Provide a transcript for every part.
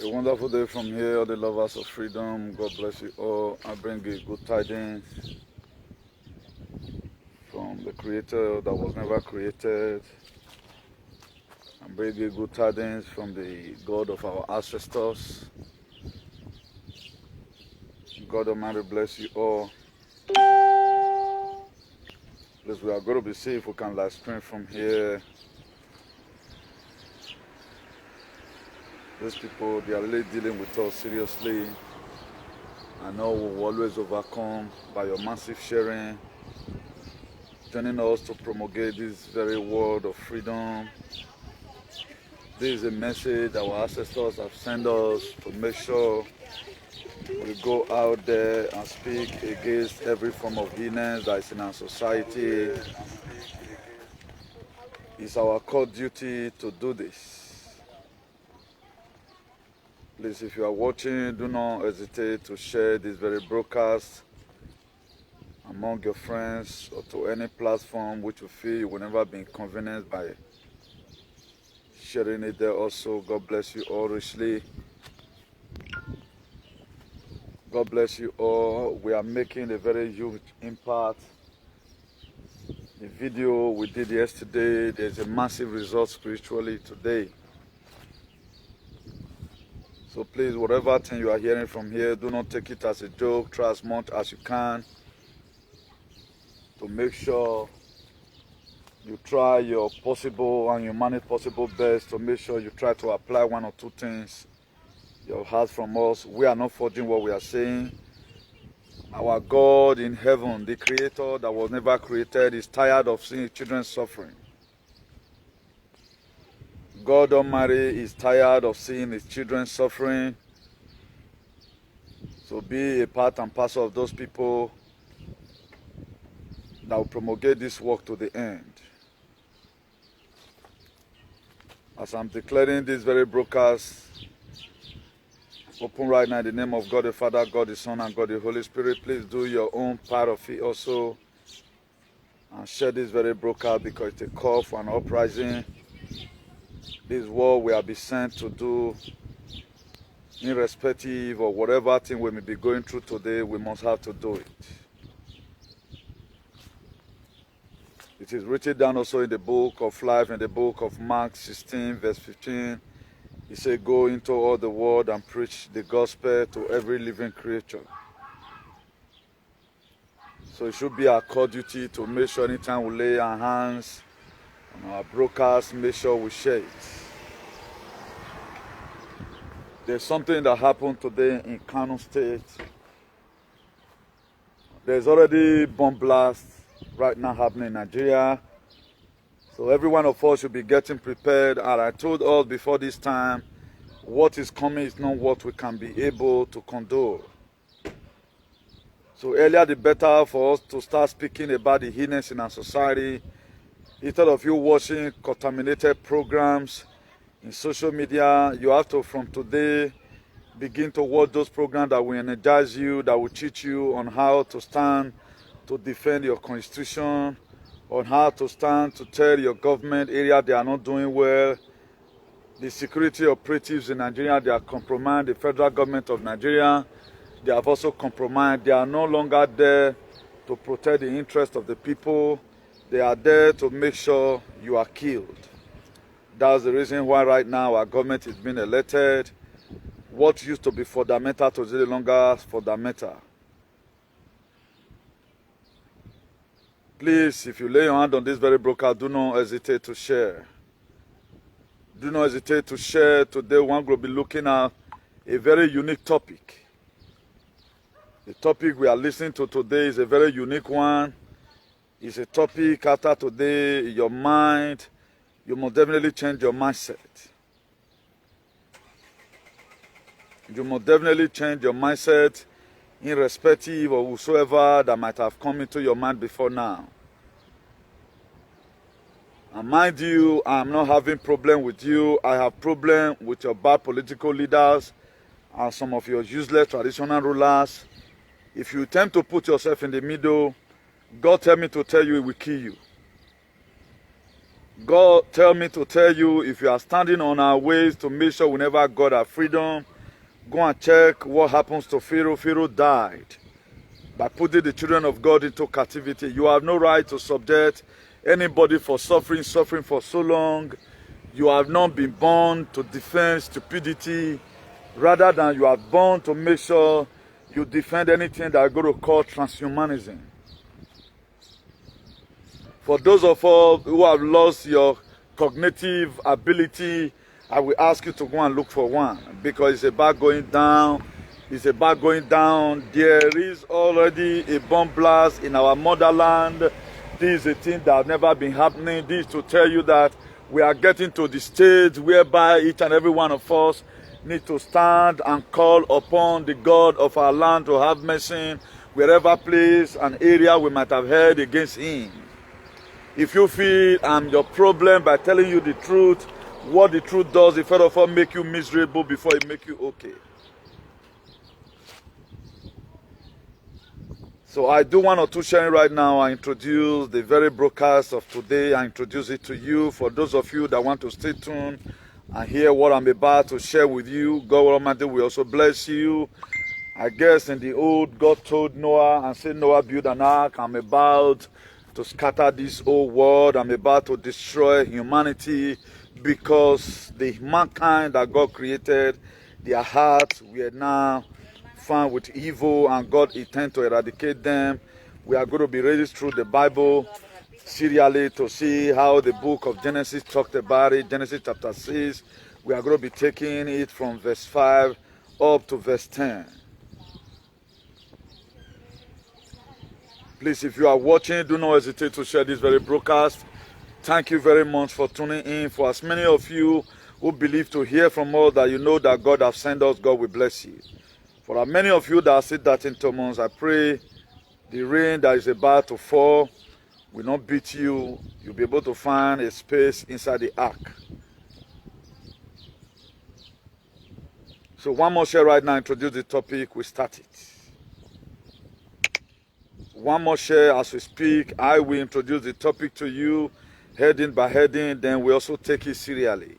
A wonderful day from here, all the lovers of freedom. God bless you all. I bring you good tidings from the Creator that was never created. I bring you good tidings from the God of our ancestors. God Almighty bless you all. Please, we are going to be see if we can live stream from here. These people, they are really dealing with us seriously. I know we will always overcome by your massive sharing, joining us to promulgate this very word of freedom. This is a message our ancestors have sent us to make sure we go out there and speak against every form of illness that is in our society. It's our core duty to do this. Please, if you are watching, do not hesitate to share this very broadcast among your friends or to any platform which you feel you will never be inconvenienced by sharing it there also. God bless you all richly. God bless you all. We are making a very huge impact. The video we did yesterday, there's a massive result spiritually today. So please, whatever thing you are hearing from here, do not take it as a joke. Try as much as you can to make sure you try your possible and you manage possible best to make sure you try to apply one or two things you have heard from us. We are not forging what we are saying. Our God in heaven, the Creator that was never created, is tired of seeing children suffering. God Almighty is tired of seeing his children suffering. So be a part and parcel of those people that will promulgate this work to the end. As I'm declaring this very broadcast, open right now in the name of God the Father, God the Son, and God the Holy Spirit. Please do your own part of it also and share this very broadcast because it's a call for an uprising. This is what we have been sent to do, irrespective of whatever thing we may be going through today. We must have to do it. It is written down also in the book of life, in the book of Mark 16 verse 15. He said, go into all the world and preach the gospel to every living creature. So it should be our core duty to make sure anytime we lay our hands on our broadcast, make sure we share it. There's something that happened today in Kano State. There's already bomb blast right now happening in Nigeria. So every one of us should be getting prepared. And I told us before this time, what is coming is not what we can be able to condone. So earlier the better for us to start speaking about the illness in our society. Instead of you watching contaminated programs in social media, you have to, from today, begin to watch those programs that will energize you, that will teach you on how to stand to defend your constitution, on how to stand to tell your government area they are not doing well. The security operatives in Nigeria, they are compromised. The federal government of Nigeria, they have also compromised. They are no longer there to protect the interests of the people. They are there to make sure you are killed. That's the reason why right now our government is being elected. What used to be fundamental to is no longer fundamental. Please, if you lay your hand on this very broadcast, do not hesitate to share. Do not hesitate to share. Today we're going to be looking at a very unique topic. The topic we are listening to today is a very unique one. It's a topic after today, your mind, you must definitely change your mindset. You must definitely change your mindset irrespective of whosoever that might have come into your mind before now. And mind you, I'm not having problem with you. I have problem with your bad political leaders and some of your useless traditional rulers. If you attempt to put yourself in the middle, God tell me to tell you, it will kill you. God tell me to tell you, if you are standing on our ways to make sure we never got our freedom, Go and check what happens to Pharaoh. Pharaoh died by putting the children of God into captivity. You have no right to subject anybody for suffering for so long. You have not been born to defend stupidity, rather than you are born to make sure you defend anything that are going to call transhumanism. For those of us who have lost your cognitive ability, I will ask you to go and look for one, because it's about going down. It's about going down. There is already a bomb blast in our motherland. This is a thing that has never been happening. This is to tell you that we are getting to the stage whereby each and every one of us need to stand and call upon the God of our land to have mercy wherever place and area we might have heard against him. If you feel I'm your problem by telling you the truth, what the truth does, it first of all make you miserable before it make you okay. So I do one or two sharing right now. I introduce the very broadcast of today. I introduce it to you. For those of you that want to stay tuned and hear what I'm about to share with you, God Almighty will also bless you. I guess in the old, God told Noah and said, Noah, build an ark. I'm about to scatter this whole world. I'm about to destroy humanity, because the mankind that God created, their hearts were now found with evil, and God intends to eradicate them. We are going to be ready through the Bible serially to see how the book of Genesis talked about it. Genesis chapter 6. We are going to be taking it from verse 5 up to verse 10. Please, if you are watching, do not hesitate to share this very broadcast. Thank you very much for tuning in. For as many of you who believe to hear from us that you know that God has sent us, God will bless you. For many of you that said that in Thomas, I pray the rain that is about to fall will not beat you. You'll be able to find a space inside the ark. So one more share right now, introduce the topic, we start it. One more share as we speak. I will introduce the topic to you, heading by heading, then we also take it serially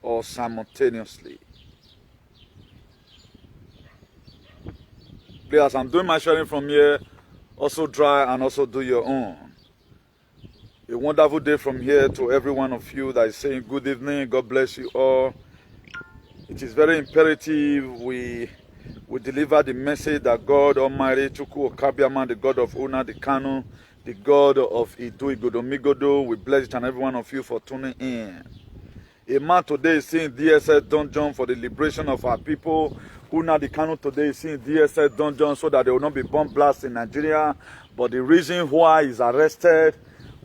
or simultaneously. Please, as I'm doing my sharing from here, also try and also do your own. A wonderful day from here to every one of you that is saying good evening. God bless you all. It is very imperative we deliver the message that God Almighty, Chukwu Okabiaman, the God of Una, the Kanu, the God of Idu Igodomigodo, we bless each and every one of you for tuning in. A man today is saying DSS dungeon for the liberation of our people. Una the Kanu today is saying DSS dungeon so that there will not be bomb blasts in Nigeria. But the reason why he's arrested,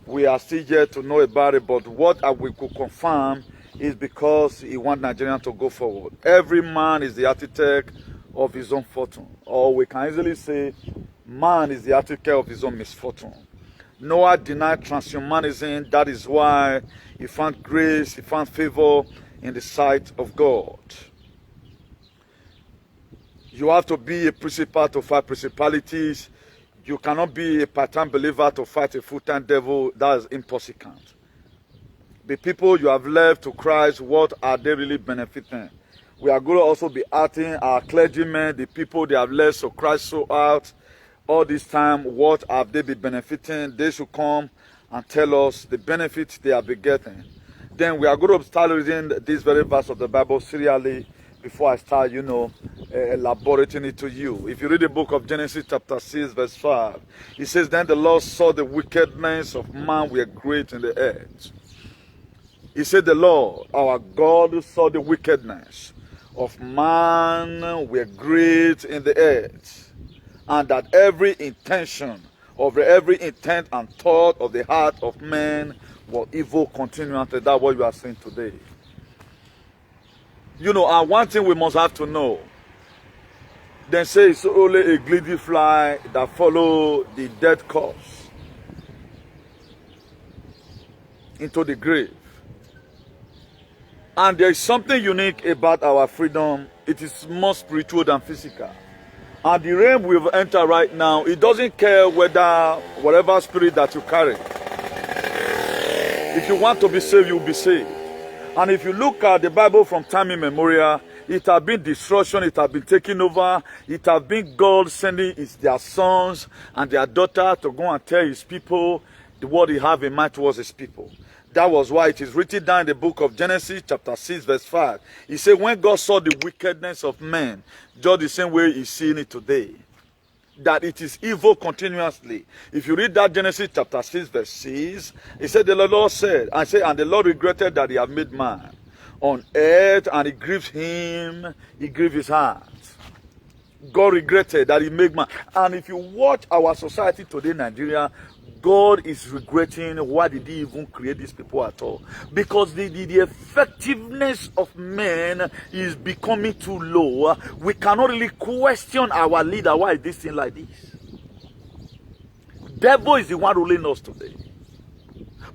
we are still yet to know about it. But what we could confirm is because he wants Nigeria to go forward. Every man is the architect of his own fortune. Or we can easily say, man is the architect of his own misfortune. Noah denied transhumanism. That is why he found grace, he found favor in the sight of God. You have to be a principal to fight principalities. You cannot be a part-time believer to fight a full-time devil. That is impossible. The people you have left to Christ, what are they really benefiting? We are going to also be asking our clergymen, the people they have left to Christ so out, all this time, what have they been benefiting? They should come and tell us the benefits they have been getting. Then we are going to start reading this very verse of the Bible serially before I start, elaborating it to you. If you read the book of Genesis chapter 6, verse 5, it says, then the Lord saw the wickedness of man were great in the earth. He said, the Lord, our God, saw the wickedness of man were great in the earth, and that every intent and thought of the heart of man was evil continually. That's what you are saying today. And one thing we must have to know, they say it's only a greedy fly that follow the dead corpse into the grave. And there is something unique about our freedom. It is more spiritual than physical. And the realm we've entered right now, it doesn't care whatever spirit that you carry. If you want to be saved, you'll be saved. And if you look at the Bible from time immemorial, It has been destruction. It has been taken over. It has been God sending their sons and their daughter to go and tell his people what he have in mind towards his people. That was why it is written down in the book of Genesis chapter 6 verse 5. He said when God saw the wickedness of men, just the same way he's seeing it today, that it is evil continuously. If you read that Genesis chapter 6 verse 6, he said the Lord said, and the Lord regretted that he had made man on earth, and it grieved him, it grieved his heart. God regretted that he made man. And if you watch our society today, Nigeria, God is regretting why did he even create these people at all. Because the effectiveness of men is becoming too low. We cannot really question our leader. Why is this thing like this? Devil is the one ruling us today.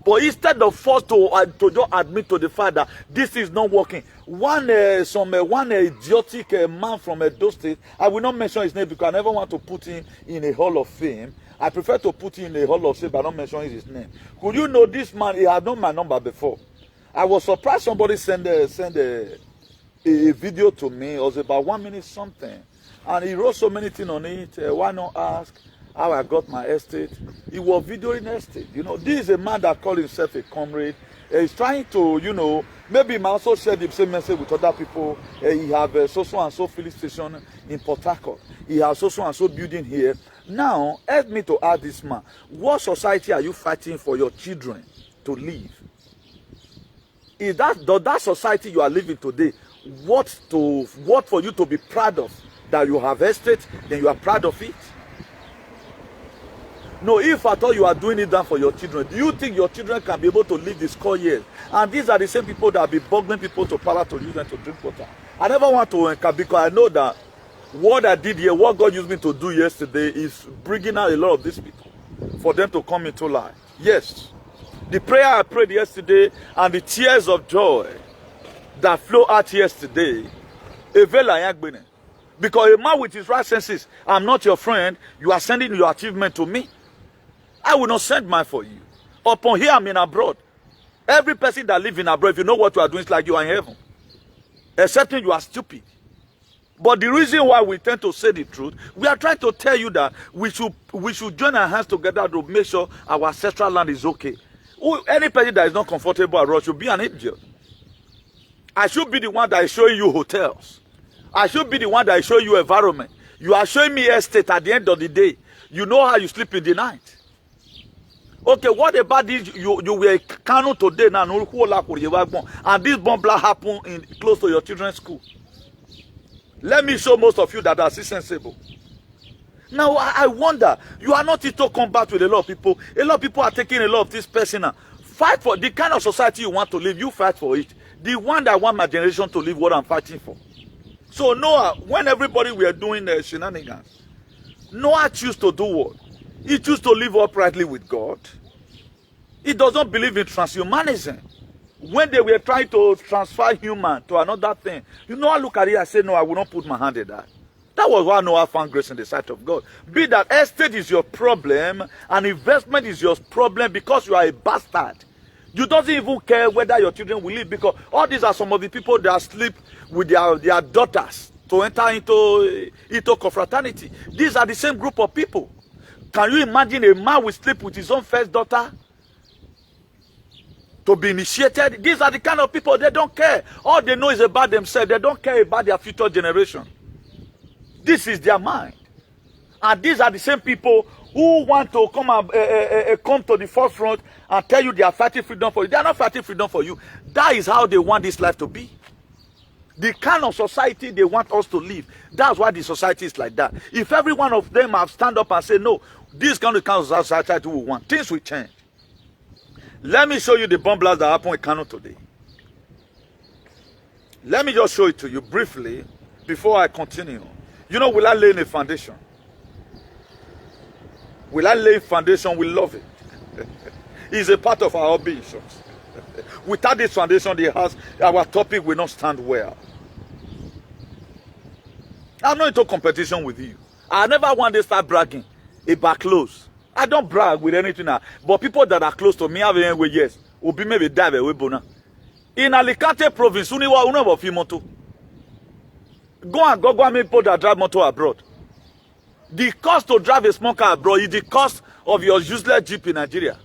But instead of us to just admit to the fact that this is not working, one idiotic man from Edo State, I will not mention his name because I never want to put him in a hall of fame. I prefer to put him in a hall of fame by not mentioning his name. Could you know this man? He had known my number before. I was surprised somebody sent a video to me. It was about 1 minute something. And he wrote so many things on it. Why not ask how I got my estate? He was videoing estate. You know, this is a man that called himself a comrade. He's trying to, you know, maybe he might also share the same message with other people. He have so and so filling station in Port Harcourt. He has so and so building here. Now, help me to ask this man, what society are you fighting for your children to live? Is that society you are living today, what for you to be proud of? That you have estate, then you are proud of it? No, if at all you are doing it down for your children, do you think your children can be able to live the score years? And these are the same people that be bugging people to power to use them to drink water. I never want to because I know that what I did here, what God used me to do yesterday is bringing out a lot of these people for them to come into life. Yes. The prayer I prayed yesterday and the tears of joy that flow out yesterday, because a man with his right senses, I'm not your friend, you are sending your achievement to me. I will not send mine for you. Upon here, I'm in abroad. Every person that lives in abroad, if you know what you are doing, it's like you are in heaven. Except you are stupid. But the reason why we tend to say the truth, we are trying to tell you that we should join our hands together to make sure our ancestral land is okay. Any person that is not comfortable abroad should be an idiot. I should be the one that is showing you hotels. I should be the one that is showing you environment. You are showing me estate at the end of the day. You know how you sleep in the night. Okay, what about this? You were Kano today now, and this bomb blast happened close to your children's school. Let me show most of you that are still sensible. Now, I wonder, you are not to combat with a lot of people. A lot of people are taking a lot of this personal. Fight for the kind of society you want to live, you fight for it. The one that I want my generation to live, what I'm fighting for. So Noah, when everybody were doing the shenanigans, Noah chose to do what? He chose to live uprightly with God. He does not believe in transhumanism. When they were trying to transfer human to another thing, you know, I look at it and say, no, I will not put my hand in that. That was why Noah found grace in the sight of God. Be that estate is your problem, and investment is your problem because you are a bastard. You don't even care whether your children will live, because all these are some of the people that sleep with their daughters to enter into confraternity. These are the same group of people. Can you imagine a man will sleep with his own first daughter to be initiated? These are the kind of people, they don't care. All they know is about themselves. They don't care about their future generation. This is their mind. And these are the same people who want to come to the forefront and tell you they are fighting freedom for you. They are not fighting freedom for you. That is how they want this life to be. The kind of society they want us to live. That's why the society is like that. If every one of them have stand up and say, no, this kind of society we want, things will change. Let me show you the bomb blast that happened in Kano today. Let me just show it to you briefly before I continue. You know, will I lay in a foundation? Will I lay a foundation? We love it. It's a part of our ambitions. Without this foundation, our topic will not stand well. I'm not into competition with you. I never want to start bragging about clothes. I don't brag with anything now. But people that are close to me have any way, yes. Will be maybe die away bona. In Alicante province, Go and go me people that drive motor abroad. The cost to drive a small car abroad is the cost of your useless Jeep in Nigeria.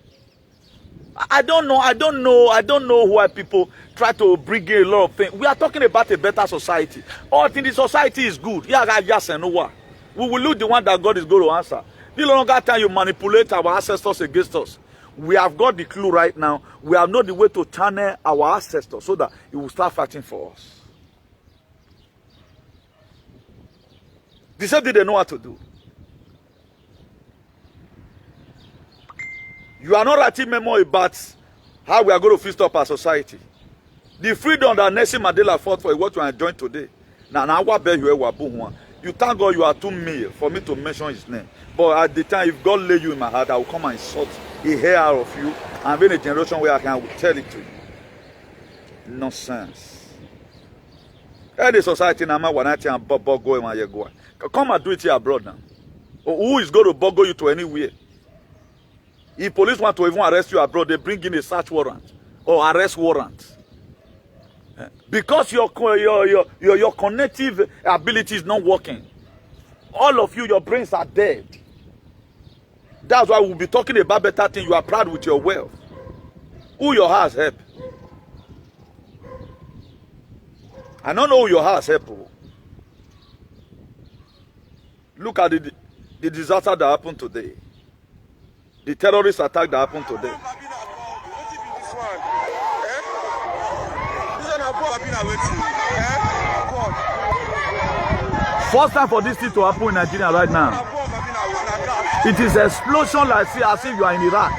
I don't know why people try to bring in a lot of things. We are talking about a better society. All things in the society is good. Yeah, yes and no one. We will lose the one that God is going to answer. The longer time you manipulate our ancestors against us, we have got the clue right now. We have known the way to channel our ancestors so that he will start fighting for us. The same thing they know what to do. You are not writing memo about how we are going to fix up our society. The freedom that Nelson Mandela fought for is what you are enjoying today. You thank God you are too male for me to mention his name. But at the time, if God lay you in my heart, I will come and insult a hair out of you and be in a generation where I will tell it to you. Nonsense. Any society now, come and do it here abroad now. Who is going to boggle you to anywhere? If police want to even arrest you abroad, they bring in a search warrant or arrest warrant. Because your cognitive ability is not working. All of you, your brains are dead. That's why we'll be talking about better things. You are proud with your wealth. Who your house help? I don't know who your house help. Look at the disaster that happened today. The terrorist attack that happened today. First time for this thing to happen in Nigeria right now. It is an explosion like as if you are in Iraq.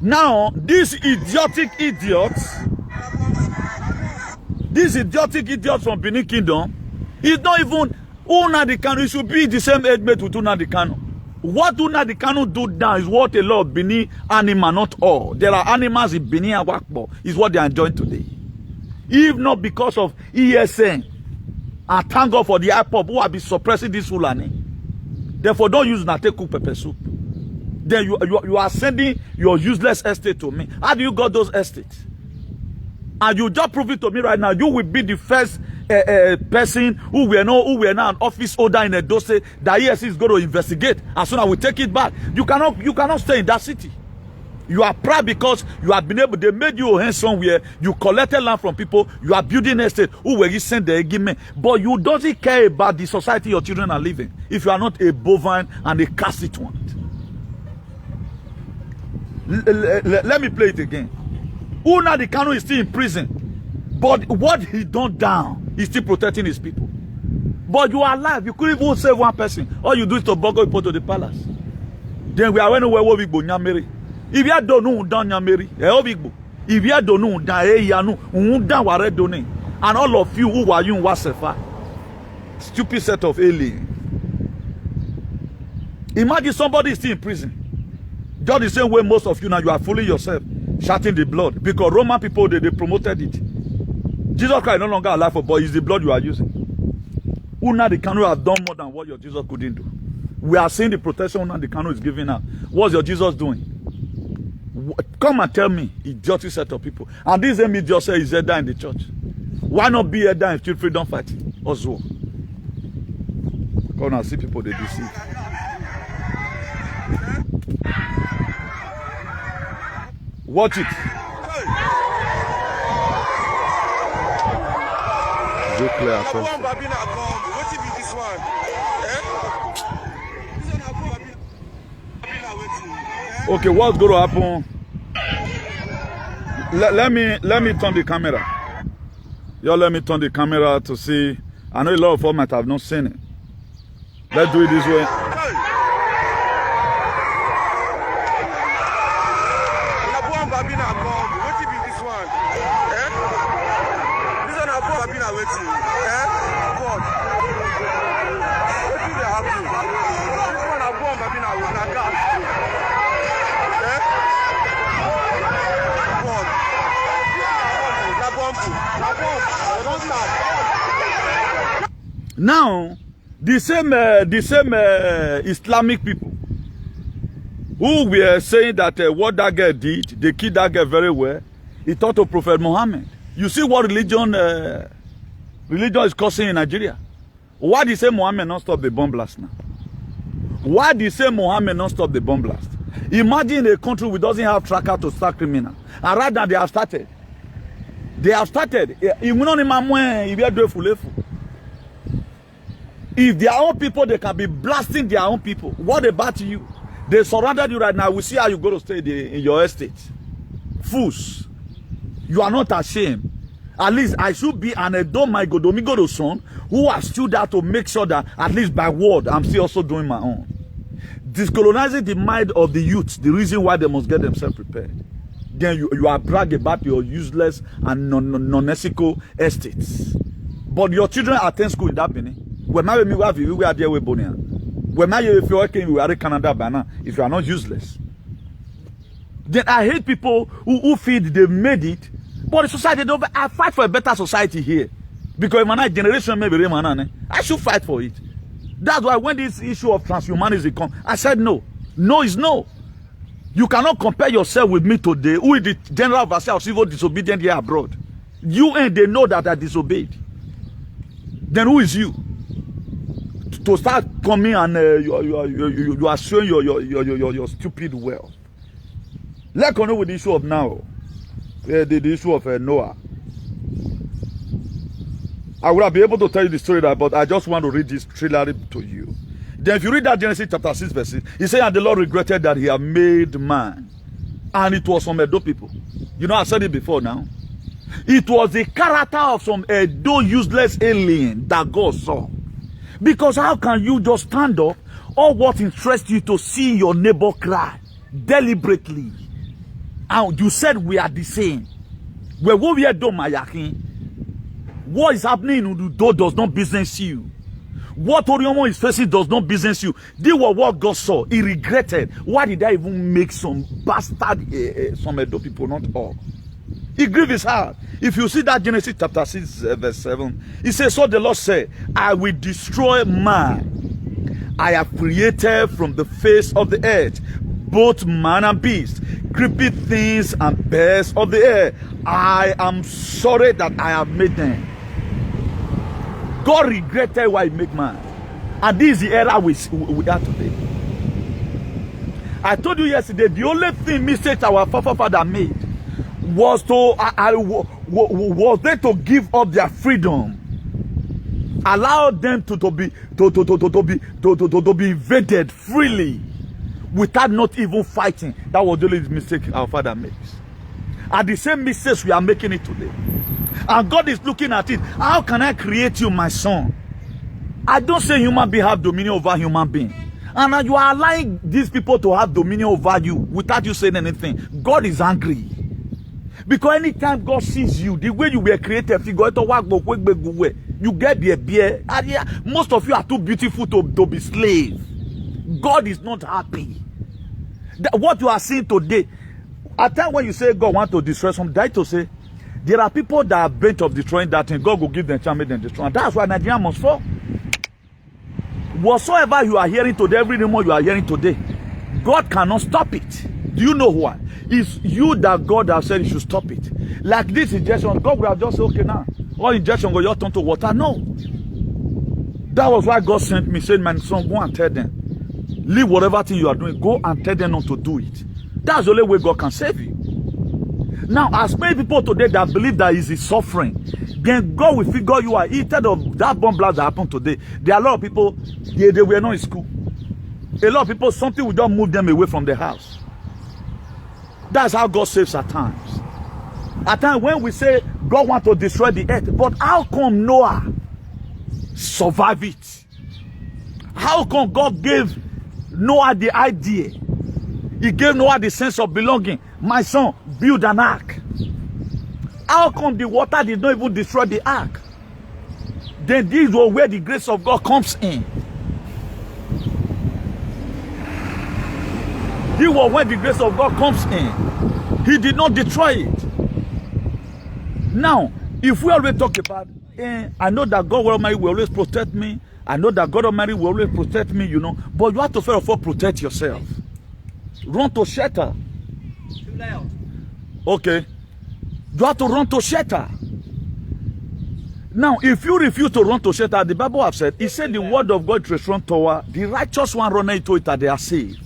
Now, these idiotic idiots from Benin Kingdom, it's not even Nnamdi Kanu. It should be the same age mate with Nnamdi Kanu. What Nnamdi Kanu do now is what a lot of Benin animals, not all. There are animals in Benin and Wakbo, is what they are enjoying today. If not because of ESN, and thank God for the IPOP who have been suppressing this Fulani. Therefore, don't use Nate cook pepper soup. Then you are sending your useless estate to me. How do you got those estates? And you just prove it to me right now. You will be the first person who were now an office holder in a dossier that ESC is going to investigate. As soon as we take it back, you cannot stay in that city. You are proud because you have been able. They made you a hand somewhere. You collected land from people. You are building estate. Who were you send the agreement? But you doesn't care about the society your children are living. If you are not a bovine and a caste one. Let me play it again. Nnamdi Kanu is still in prison, but what he done down, he's still protecting his people. But you are alive. You couldn't even save one person. All you do is to bugger people to the palace. Then we are when we go Nyameri. If you don't know down Nyameri, if you don't know down ware doning, and all of you who are you in Wasefa, stupid set of aliens. Imagine somebody is still in prison. Just the same way most of you now, you are fooling yourself, shouting the blood. Because Roman people, they promoted it. Jesus Christ is no longer alive, but it's the blood you are using. Nnamdi Kanu has done more than what your Jesus couldn't do. We are seeing the protection Nnamdi Kanu is giving out. What's your Jesus doing? Come and tell me, idiotic set of people. And this same idiot say he's elder in the church. Why not be elder in Street Freedom Fighting? Also. Come and see people they deceive. Watch it. Okay, what's going to happen? Let me turn the camera. Y'all let me turn the camera to see. I know a lot of them might have not seen it. Let's do it this way. Now, the same Islamic people, who were saying that what that girl did, they killed that girl very well. He taught to Prophet Muhammad. You see what religion is causing in Nigeria. Why did you say Muhammad not stop the bomb blast now? Why did you say Muhammad not stop the bomb blast? Imagine a country which doesn't have tracker to start criminal. And right now they have started. They have started. If their own people, they can be blasting their own people. What about you? They surrounded you right now. We see how you go to stay in your estate. Fools. You are not ashamed. At least I should be an Edomai Godomigodo son who has stood out to make sure that at least by word I'm still also doing my own. Discolonizing the mind of the youth, the reason why they must get themselves prepared. Then you are bragging about your useless and non-ethical estates. But your children attend school in that Benin. We are there with Bonia. If you're working, we are in Canada by now. If you are not useless. Then I hate people who feel they made it. But the society, I fight for a better society here. Because my generation maybe I should fight for it. That's why when this issue of transhumanism comes, I said no. No is no. You cannot compare yourself with me today, who is the general overseer of civil disobedience here abroad. You and they know that I disobeyed. Then who is you? To start coming and you are showing your stupid wealth. Let's continue with the issue of now. The issue of Noah. I would have been able to tell you the story, but I just want to read this trailer to you. Then if you read that Genesis chapter 6 verse 6, he said, and the Lord regretted that he had made man. And it was some Edo people. You know, I said it before now. It was the character of some Edo useless alien that God saw. Because how can you just stand up or what interests you to see your neighbor cry deliberately? And you said we are the same. What is happening in Udo does not business you. What Oriomo is facing does not business you. They were what God saw. He regretted. Why did I even make some bastard, some Edo people, not all? He grieved his heart. If you see that Genesis chapter 6 verse 7, he says, so the Lord said, I will destroy man. I have created from the face of the earth both man and beast, creepy things and birds of the air. I am sorry that I have made them. God regretted why he made man. And this is the era we are today. I told you yesterday, the only thing mistake our forefather made was was they to give up their freedom, allow them to be invaded freely without not even fighting. That was the only mistake our father makes. And the same mistakes we are making it today. And God is looking at it. How can I create you, my son? I don't say human being have dominion over human being. And you are allowing these people to have dominion over you without you saying anything. God is angry. Because anytime God sees you, the way you were created, you get the beer. Most of you are too beautiful to be slaves. God is not happy. What you are seeing today, at times when you say God wants to destroy something, that to say, there are people that are bent of destroying that thing. God will give them chance, make them destroy. And that's why Nigeria must fall. Whatsoever you are hearing today, every rumor you are hearing today, God cannot stop it. Do you know why? It's you that God has said you should stop it. Like this injection, God will have just said, okay now, all injection will just turn to water. No. That was why God sent me, said, my son, go and tell them. Leave whatever thing you are doing, go and tell them not to do it. That's the only way God can save you. Now, as many people today that believe that is suffering, then God will figure you out. Instead of that bomb blast that happened today, there are a lot of people, they were not in school. A lot of people, something will just move them away from the house. That's how God saves at times. At times when we say God wants to destroy the earth, but how come Noah survived it? How come God gave Noah the idea? He gave Noah the sense of belonging. My son, build an ark. How come the water did not even destroy the ark? Then this was where the grace of God comes in. This was where the grace of God comes in. He did not destroy it. Now, if we always talk about, I know that God Almighty will always protect me. I know that God Almighty will always protect me, you know. But you have to first of all protect yourself. Run to shelter. Too loud. Okay. You have to run to shelter. Now, if you refuse to run to shelter, the Bible have said, it said the word of God is run toward the righteous one run into it that they are saved.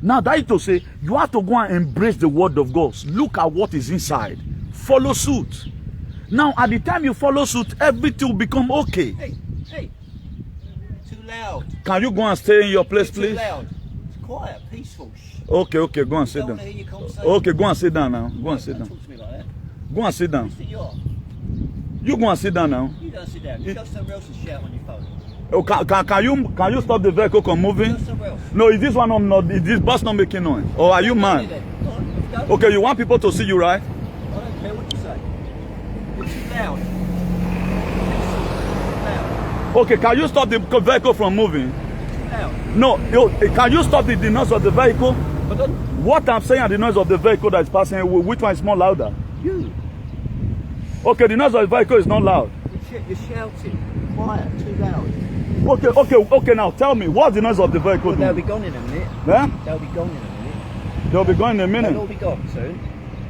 Now, that is to say, you have to go and embrace the word of God. Look at what is inside. Follow suit. Now, at the time you follow suit, everything will become okay. Hey, too loud. Can you go and stay in your place, Too please? loud. It's quiet, peaceful. Shh. Okay, go and sit down. Okay, go and sit down now. Go and sit down. Talk to me like that. Go and sit down. Sit you are. You go and sit down now. You don't sit down. You go somewhere else and shout on your phone. Oh, can you stop the vehicle from moving? Go somewhere else. No, is this one not? Is this bus not making noise? Or are you mad? Go on, let's go. Okay, you want people to see you, right? I don't care what you say. It's too loud. Too loud. Okay, can you stop the vehicle from moving? Too loud. No, can you stop the noise of the vehicle? Pardon? What I'm saying are the noise of the vehicle that is passing, which one is more louder? You. Okay, the noise of the vehicle is not loud. You're shouting. Quiet. Too loud. Okay, now tell me, what's the noise of the vehicle Well, they'll doing? be gone in a minute. Huh? They'll be gone in a minute. They'll be going in a They'll all minute. be gone soon.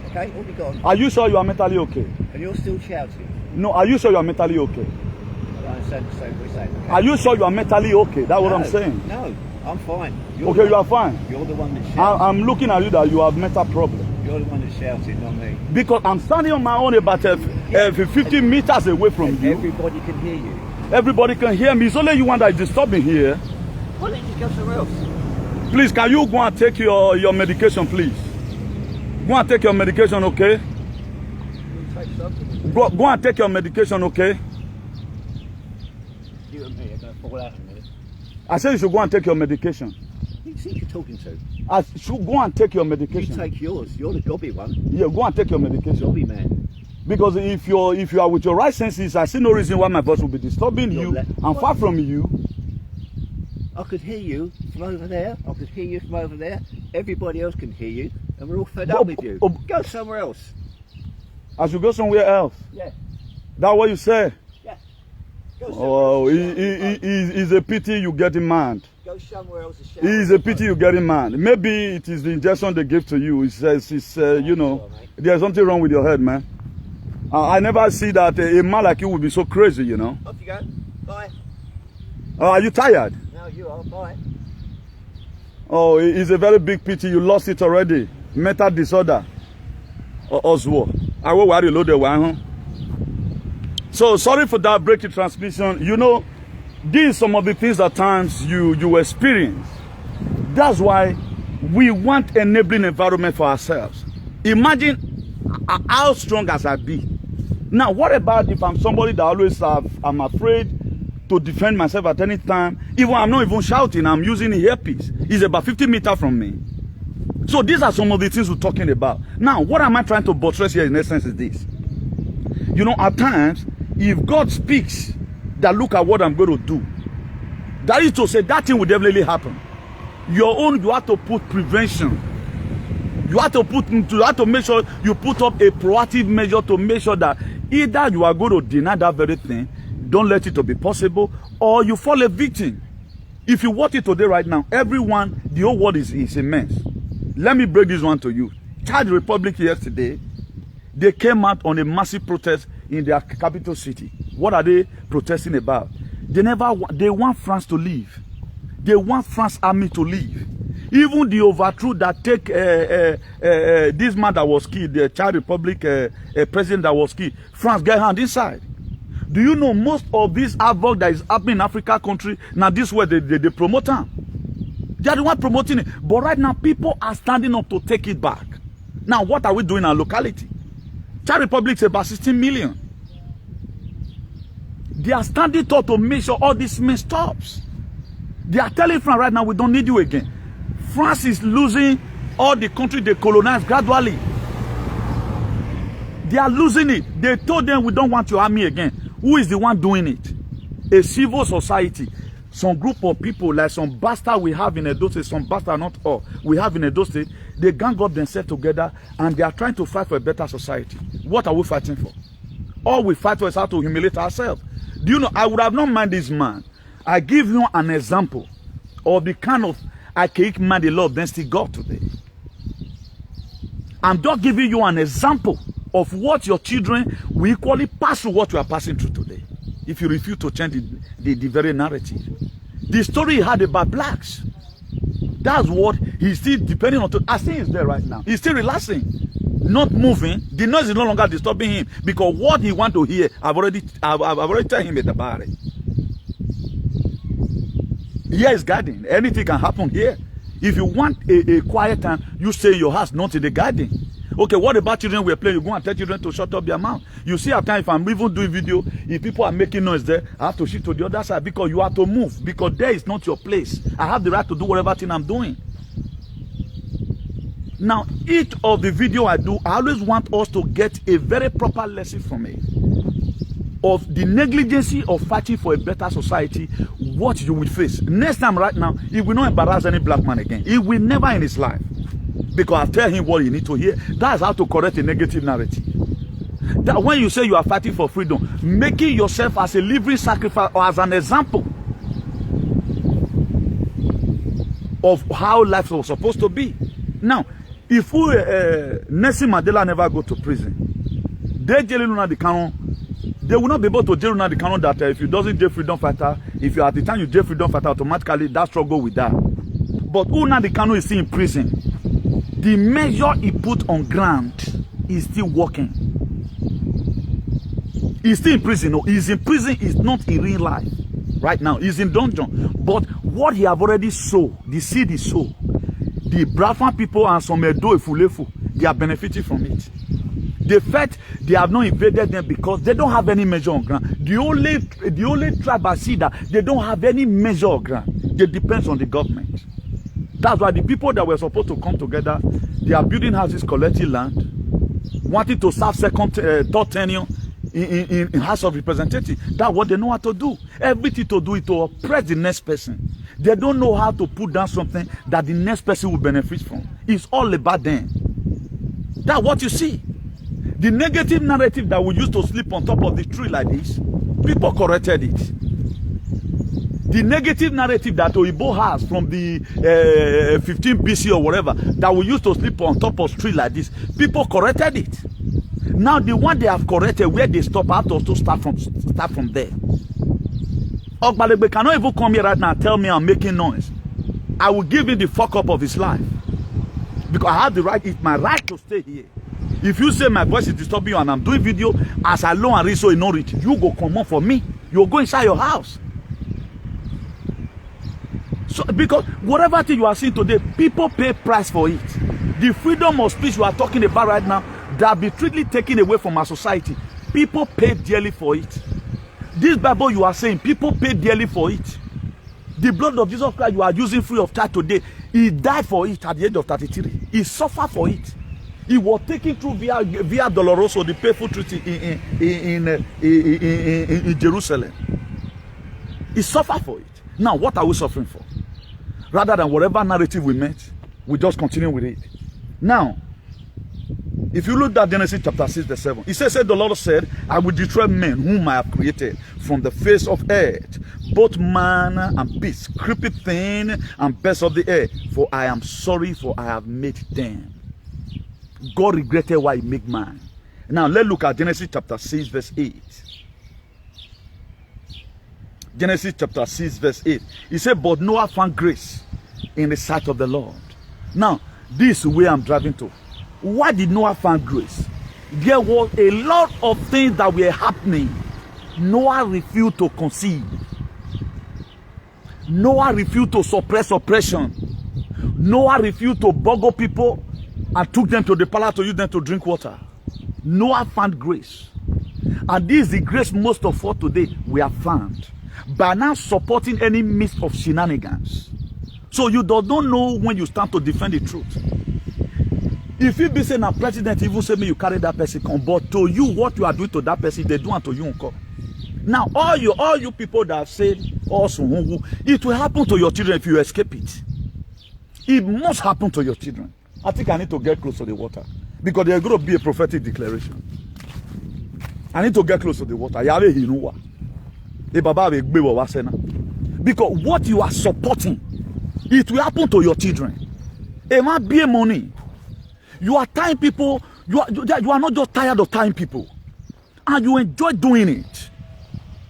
Okay, all be gone. Are you sure you are mentally okay? And you're still shouting. No, are you sure you are mentally okay? I don't understand what you're saying. Okay? Are you sure you are mentally okay? That's what No, I'm saying. No, I'm fine. Okay, you are fine. You're the one that's shouting. I'm looking at you that you have mental problem. You're the one that's shouting, not me. Because I'm standing on my own about 50 meters away from you. Everybody can hear you. Everybody can hear me. It's only you one that is disturbing here. Why don't you go somewhere else? Please, can you go and take your medication, please? Go and take your medication, okay? You take something. Go and take your medication, okay? You and me are going to fall out in a minute. I said you should go and take your medication. Who do you think you're talking to? I should go and take your You medication. take yours. You're the gobby one. Yeah, go and take your medication. Gobby man. Because if you are with your right senses, I see no reason why my voice will be disturbing you. I'm far from you. I could hear you from over there. I could hear you from over there. Everybody else can hear you. And we're all fed up with you. Go somewhere else. I should go somewhere else. Yeah. That's what you say? Yeah. Go somewhere Oh, else and shout. it's a pity you getting mad. Go somewhere else and shout. It's a pity you getting mad. Maybe it is the injection they give to you. It says, you know, there's something wrong with your head, man. I never see that a man like you would be so crazy, you know. Off you go. Bye. Are you tired? No, you are. Bye. Oh, it's a very big pity. You lost it already. Mental disorder. Oswald. I will worry load the one. So sorry for that breaking transmission. You know, these are some of the things at times you experience. That's why we want enabling environment for ourselves. Imagine how strong as I be. Now, what about if I'm somebody that always I'm afraid to defend myself at any time? Even I'm not even shouting, I'm using the earpiece. It's about 50 meters from me. So these are some of the things we're talking about. Now, what am I trying to buttress here in essence is this. You know, at times, if God speaks that look at what I'm going to do, that is to say that thing will definitely happen. Your own, you have to put prevention. You have to make sure you put up a proactive measure to make sure that either you are going to deny that very thing, don't let it to be possible, or you fall a victim. If you watch it today right now, everyone, the whole world is immense. Let me break this one to you. Czech Republic yesterday, they came out on a massive protest in their capital city. What are they protesting about? They want France to leave. They want France army to leave. Even the overthrow that take this man that was killed, the Czech Republic president that was killed, France get hand inside. Do you know most of this havoc that is happening in Africa country, now this way they promote them. They are the one promoting it. But right now, people are standing up to take it back. Now, what are we doing in our locality? Czech Republic is about 16 million. They are standing up to make sure all this mess stops. They are telling France right now, we don't need you again. France is losing all the country they colonized gradually. They are losing it. They told them, we don't want your army again. Who is the one doing it? A civil society. Some group of people, like some bastard we have in Edo State, some bastard not all, we have in Edo State, they gang up themselves together and they are trying to fight for a better society. What are we fighting for? All we fight for is how to humiliate ourselves. Do you know, I would have not mind this man. I give you an example of the kind of I can man the law against God today. I'm just giving you an example of what your children will equally pass through what you are passing through today. If you refuse to change the very narrative. The story he had about blacks. That's what he's still depending on. I think he's there right now. He's still relaxing, not moving. The noise is no longer disturbing him because what he wants to hear, I've already told him about it. Here is garden. Anything can happen here. If you want a quiet time, you stay in your house, not in the garden. Okay, what about children we're playing? You go and tell children to shut up their mouth. You see, at times, if I'm even doing video, if people are making noise there, I have to shift to the other side because you have to move. Because there is not your place. I have the right to do whatever thing I'm doing. Now, each of the video I do, I always want us to get a very proper lesson from it. Of the negligency of fighting for a better society, what you will face. Next time right now, he will not embarrass any black man again. He will never in his life. Because I tell him what he needs to hear. That's how to correct a negative narrative. That when you say you are fighting for freedom, making yourself as a living sacrifice or as an example of how life was supposed to be. Now, if Nelson Mandela never go to prison, they will not be able to jail the canon that if you doesn't jail freedom fighter, if you at the time you jail freedom fighter, automatically that struggle with that. But Una the canon is still in prison. The measure he put on ground is still working. He's still in prison. No, he's in prison. He's not in real life right now. He's in dungeon. But what he have already sown, the seed is sown. The Bradford people and some Edo Ifulefu, they are benefiting from it. The fact they have not invaded them because they don't have any measure on ground. The only tribe I see that they don't have any measure on ground. They depends on the government. That's why the people that were supposed to come together, they are building houses, collecting land, wanting to serve third tenure in House of Representatives. That's what they know how to do. Everything to do is to oppress the next person. They don't know how to put down something that the next person will benefit from. It's all about them. That's what you see. The negative narrative that we used to sleep on top of the tree like this, people corrected it. The negative narrative that Oibo has from the 15 BC or whatever, that we used to sleep on top of tree like this, people corrected it. Now the one they have corrected, where they stop, I have to also start from there. Ogbalebe cannot even come here right now and tell me I'm making noise. I will give him the fuck up of his life. Because I have the right, it's my right to stay here. If you say my voice is disturbing you and I'm doing video, as I low and reach so you know it, you go come on for me. You'll go inside your house. So, because whatever thing you are seeing today, people pay price for it. The freedom of speech you are talking about right now, that be strictly taken away from our society. People pay dearly for it. This Bible you are saying, people pay dearly for it. The blood of Jesus Christ you are using free of charge today, he died for it at the age of 33. He suffered for it. He was taken through via Doloroso, the painful truth in Jerusalem. He suffered for it. Now, what are we suffering for? Rather than whatever narrative we met, we just continue with it. Now, if you look at Genesis chapter 6, verse 7, it says, the Lord said, I will destroy men whom I have created from the face of earth, both man and beast, creepy thing and birds of the air, for I am sorry, for I have made them. God regretted why he made man. Now, let's look at Genesis chapter 6, verse 8. Genesis chapter 6, verse 8. He said, but Noah found grace in the sight of the Lord. Now, this is where I'm driving to. Why did Noah find grace? There was a lot of things that were happening. Noah refused to concede. Noah refused to suppress oppression. Noah refused to boggle people and took them to the palace to use them to drink water. Noah found grace. And this is the grace most of us today we have found. By now supporting any midst of shenanigans. So you don't know when you stand to defend the truth. If you be saying a president, even say me you carry that person come, but to you what you are doing to that person, they do unto you uncle. Now all you people that have said also, it will happen to your children if you escape it. It must happen to your children. I think I need to get close to the water because there's going to be a prophetic declaration. I need to get close to the water. Because what you are supporting It will happen to your children. It might be money. You are tying people. You are not just tired of tying people. And you enjoy doing it.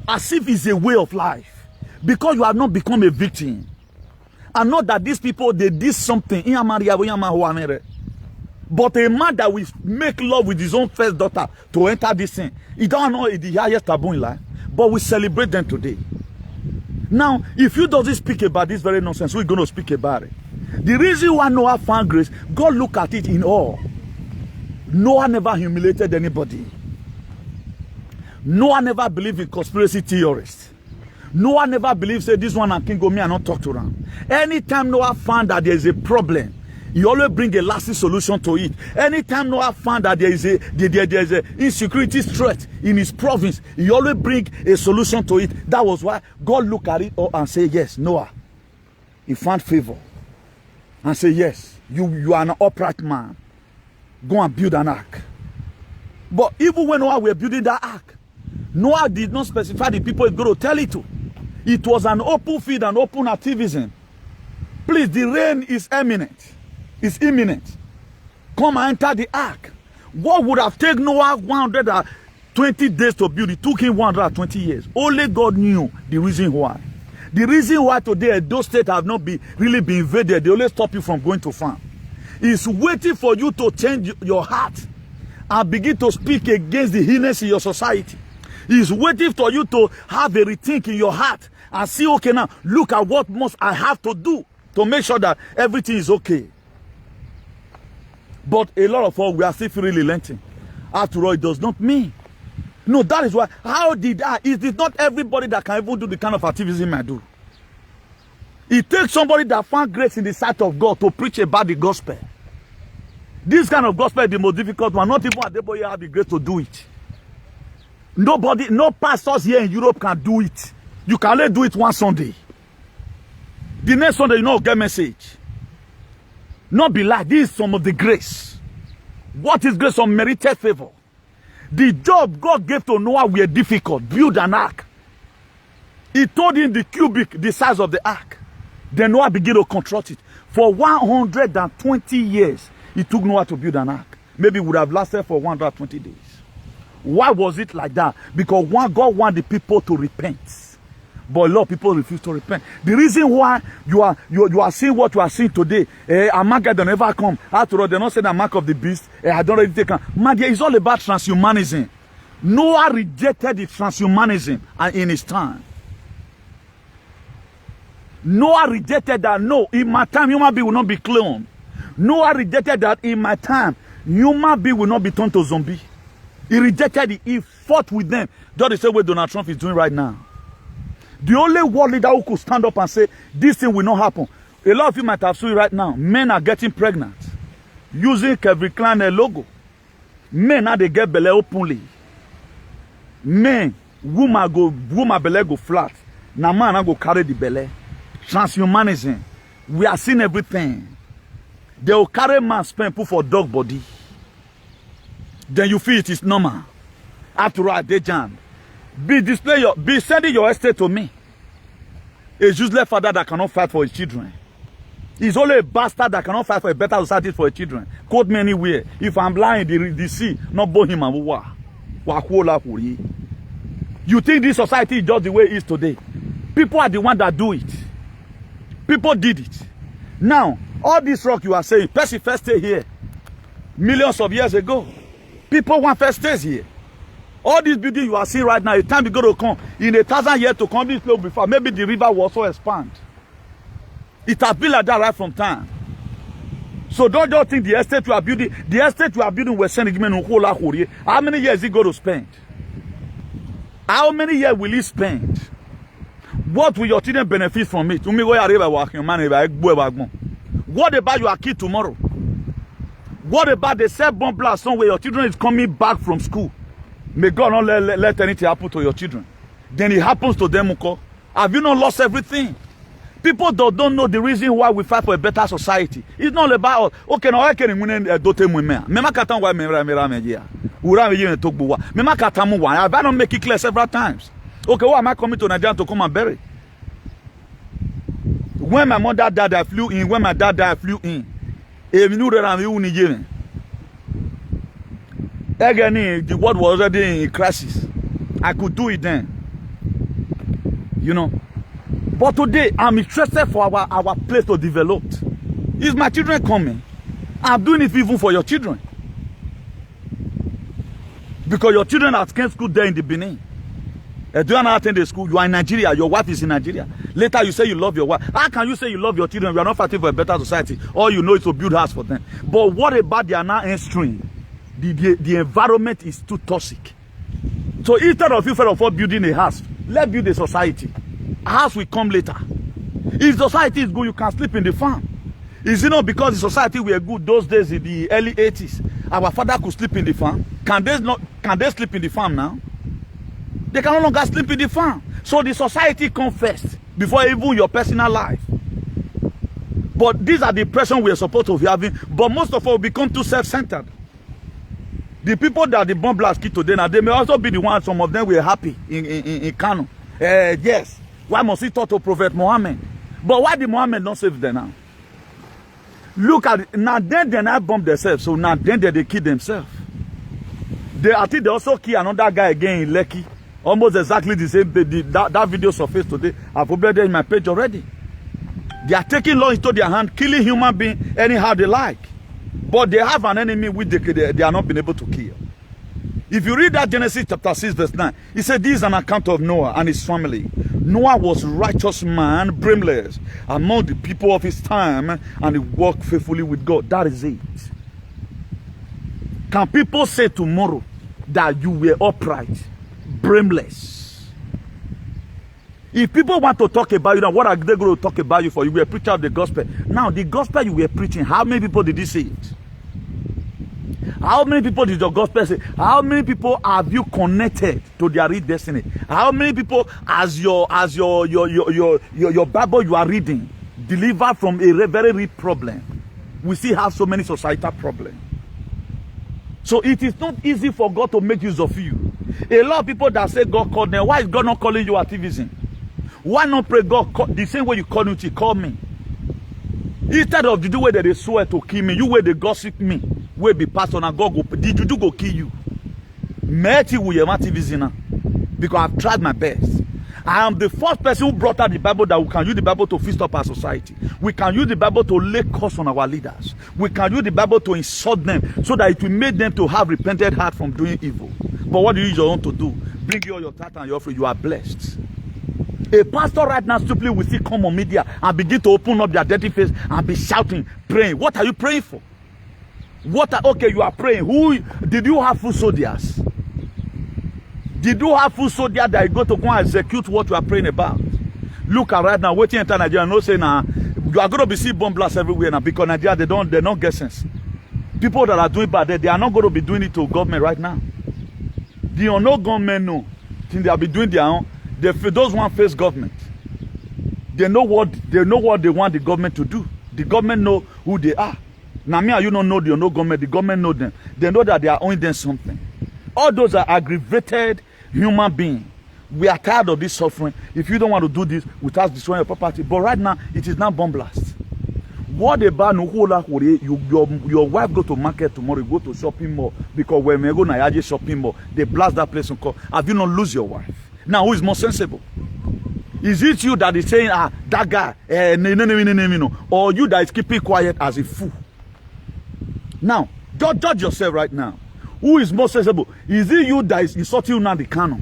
As if it's a way of life. Because you have not become a victim. And not that these people, they did something. But a man that will make love with his own first daughter to enter this thing. He don't know the highest taboo in life. But we celebrate them today. Now, if you doesn't speak about this very nonsense, we're going to speak about it. The reason why Noah found grace, God looked at it in awe. Noah never humiliated anybody. Noah never believed in conspiracy theorists. Noah never believed, say, this one and King go me and not talk to them. Anytime Noah found that there is a problem, he always bring a lasting solution to it. Anytime Noah found that there is a insecurity threat in his province, he always bring a solution to it. That was why God looked at it all and said, yes, Noah, he found favor. And say, yes, you are an upright man. Go and build an ark. But even when Noah were building that ark, Noah did not specify the people he's going to tell it to. It was an open field and open activism. Please, the rain is imminent. It's imminent. Come and enter the ark. What would have taken Noah 120 days to build? It took him 120 years. Only God knew the reason why. The reason why today those states have not really been invaded, they only stop you from going to farm. It's waiting for you to change your heart and begin to speak against the heinous in your society. It's waiting for you to have a rethink in your heart and see, okay, now look at what must I have to do to make sure that everything is okay. But a lot of us, we are still really relenting. After all, it does not mean. No, that is why. How did I? It is not everybody that can even do the kind of activism I do. It takes somebody that found grace in the sight of God to preach about the gospel. This kind of gospel is the most difficult one. Not even everybody have the grace to do it. Nobody, no pastors here in Europe can do it. You can only do it one Sunday. The next Sunday, you know, get message. Not be like this, some of the grace. What is grace? Some merited favor. The job God gave to Noah were difficult. Build an ark. He told him the cubic, the size of the ark. Then Noah began to construct it. For 120 years, it took Noah to build an ark. Maybe it would have lasted for 120 days. Why was it like that? Because God wanted the people to repent. But a lot of people refuse to repent. The reason why you are seeing what you are seeing today, a mark that never come. After all, they don't say the mark of the beast. I don't really take on. Man, it's all about transhumanism. Noah rejected the transhumanism in his time. Noah rejected that. No, in my time, human being will not be cloned. Noah rejected that. In my time, human being will not be turned to zombie. He rejected it. He fought with them. Just the same way Donald Trump is doing right now. The only world leader who could stand up and say, this thing will not happen. A lot of you might have seen it right now. Men are getting pregnant. Using Kevin Klein logo. Men now they get belly openly. Men, woman belly go flat. Now man now go carry the belly. Transhumanism. We are seeing everything. They will carry man's sperm put for dog body. Then you feel it is normal. After all, they jam. Be sending your estate to me. A useless father that cannot fight for his children. He's only a bastard that cannot fight for a better society for his children. Quote me anywhere. If I'm lying, the sea, not both him and you think this society is just the way it is today? People are the ones that do it. People did it. Now, all this rock you are saying, Percy first stay here. Millions of years ago. People want first stays here. All these buildings you are seeing right now, the time is going to come. In 1,000 years to come, this place before, maybe the river will also expand. It has been like that right from time. So don't just think the estate you are building, will send a how many years is it going to spend? How many years will it spend? What will your children benefit from it? What about your kid tomorrow? What about the self-bomb blast somewhere your children is coming back from school? May God not let anything happen to your children. Then it happens to them. Have you not lost everything? People don't know the reason why we fight for a better society. It's not about, okay, now I can't I've not make it clear several times. Okay, why am I coming to Nigeria to come and bury? When my mother died, I flew in. When my dad died, I flew in. Again, the world was already in crisis. I could do it then. You know. But today, I'm interested for our place to develop. Is my children coming? I'm doing it even for your children. Because your children are at school there in the Benin. Do you not attend the school? You are in Nigeria. Your wife is in Nigeria. Later you say you love your wife. How can you say you love your children? We are not fighting for a better society. All you know is to build house for them. But what about they are now entering? The environment is too toxic. So instead of you first of all building a house, let's build a society. A house will come later. If society is good, you can sleep in the farm. Is it not because the society were good those days in the early 80s? Our father could sleep in the farm. Can they sleep in the farm now? They can no longer sleep in the farm. So the society comes first before even your personal life. But these are the pressures we are supposed to be having. But most of all become too self-centered. The people that the bomb blast killed today, now they may also be the ones, some of them were happy in Kano. Yes. Why must he talk to Prophet Muhammad? But why did Muhammad not save them now? Look at it. Now then they not bomb themselves. So now then they kill themselves. I think they also kill another guy again in Lekki. Almost exactly the same. That video surfaced today. I've uploaded it in my page already. They are taking law into their hand, killing human beings anyhow they like. But they have an enemy which they are not been able to kill. If you read that Genesis chapter 6 verse 9, it said this is an account of Noah and his family. Noah was a righteous man, blameless among the people of his time, and he walked faithfully with God. That is it. Can people say tomorrow that you were upright, blameless? If people want to talk about you, now what are they going to talk about you for? You were a preacher of the gospel. Now, the gospel you were preaching, how many people did you say it? How many people did your gospel say? How many people have you connected to their real destiny? How many people as your Bible you are reading delivered from a very real problem? We still have so many societal problems. So it is not easy for God to make use of you. A lot of people that say God called them, why is God not calling you activism? Why not pray God the same way you call me, call me? Instead of the way that they swear to kill me, you way they gossip me, will be pastor and God go, did you do go kill you? Mercy with your activism because I've tried my best. I am the first person who brought out the Bible that we can use the Bible to fix up our society. We can use the Bible to lay curse on our leaders. We can use the Bible to insult them so that it will make them to have repented heart from doing evil. But what do you want to do? Bring you all your tithe and your offering. You are blessed. A pastor right now simply will still come on media and begin to open up their dirty face and be shouting, praying. What are you praying for? Okay, you are praying. Who did you have food soldiers? Did you have food soldiers that you go to go and execute what you are praying about? Look at right now, waiting enter Nigeria, no say now you are going to be seeing bomb blasts everywhere now because Nigeria they don't get sense. People that are doing bad, they are not going to be doing it to government right now. The unknown government know, think they will be doing their own. Those one face government. They know what they want the government to do. The government know who they are. Now me and you don't know the unknown government. The government know them. They know that they are owing them something. All those are aggravated human beings. We are tired of this suffering. If you don't want to do this without destroying your property, but right now it is not bomb blast. What about your wife go to market tomorrow, you go to shopping mall because when we go to Nayaji shopping mall, they blast that place and call. Have you not lose your wife? Now who is more sensible? Is it you that is saying that guy no, or you that is keeping quiet as a fool? Now judge yourself right now. Who is more sensible? Is it you that is insulting Nnamdi Kanu?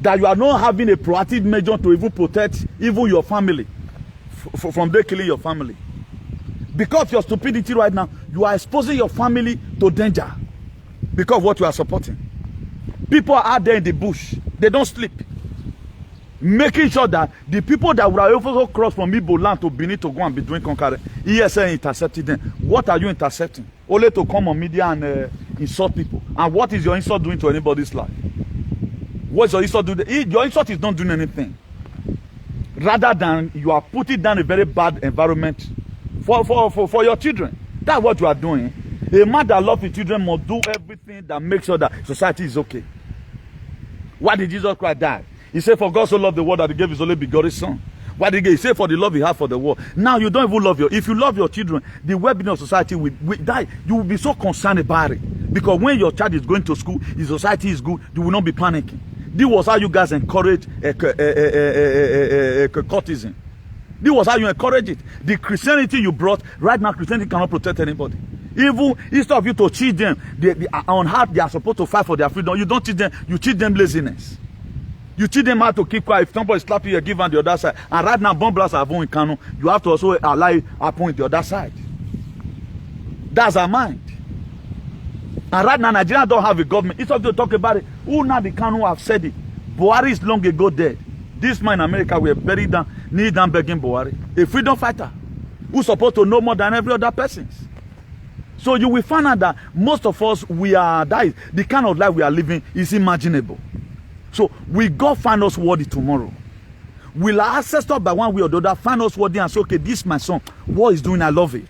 That you are not having a proactive measure to even protect even your family from them killing your family? Because of your stupidity right now, you are exposing your family to danger because of what you are supporting. People are out there in the bush. They don't sleep. Making sure that the people that would have also crossed from Igbo land to Benin to go and be doing conquering, ESN intercepted them. What are you intercepting? Only to come on media and insult people. And what is your insult doing to anybody's life? What's your insult doing? Your insult is not doing anything. Rather than you are putting down a very bad environment for your children. That's what you are doing. A man that loves his children must do everything that makes sure that society is okay. Why did Jesus Christ die? He said, for God so loved the world that he gave his only begotten son. What did he say? For the love you have for the world. Now you don't even love if you love your children, the well-being of society will die. You will be so concerned about it. Because when your child is going to school, the society is good, you will not be panicking. This was how you guys encourage cultism. This was how you encourage it. The Christianity you brought, right now Christianity cannot protect anybody. Even instead of you to teach them on how they are supposed to fight for their freedom, you don't teach them, you teach them laziness. You teach them how to keep quiet. If somebody slap you, you give on the other side. And right now, bomb blasts are in Kano. You have to also allow it happen the other side. That's our mind. And right now, Nigeria don't have a government. Instead of to talk about it, who now the Kano have said it? Buhari is long ago dead. This man in America were buried down, knee down begging Buhari. A freedom fighter who's supposed to know more than every other person. So you will find out that most of us, the kind of life we are living is imaginable. So will God find us worthy tomorrow? Will our ancestors by one way or the other find us worthy and say, okay, this my son, what he's doing, I love it.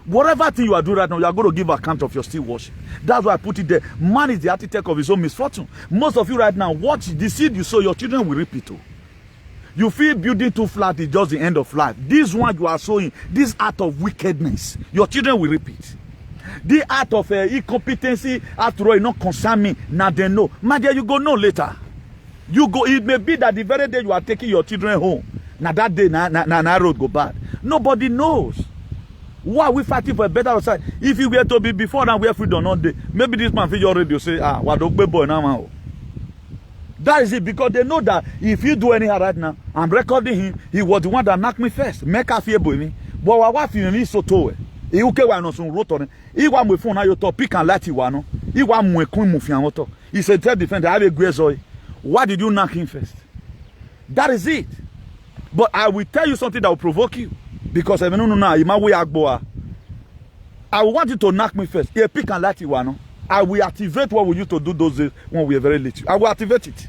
Whatever thing you are doing right now, you are going to give account of your still worship. That's why I put it there. Man is the architect of his own misfortune. Most of you right now, watch the seed you sow, your children will reap it too. You feel building too flat is just the end of life. This one you are sowing, this act of wickedness, your children will reap it. The act of incompetency, after all, it not concern me. Now they know. My dear, you go know later. You go. It may be that the very day you are taking your children home, now that day, na road go bad. Nobody knows. Why are we fighting for a better society? If you were to be before and we have freedom on day, maybe this man feel already say, what do boy now? That is it, because they know that if you do anyhow right now, I'm recording him. He was the one that knocked me first. Make a fear boy me. But what wife you need so to he okay wa no so wrote on. He wa mo phone na you to pick and light you no. He wa mo ekun mo fian woto. He said tell defender I have a great joy. Why did you knock him first? That is it. But I will tell you something that will provoke you. Because I mean, no, I want you to knock me first. He pick and light you no. I will activate what we used to do those days when we were very little. I will activate it.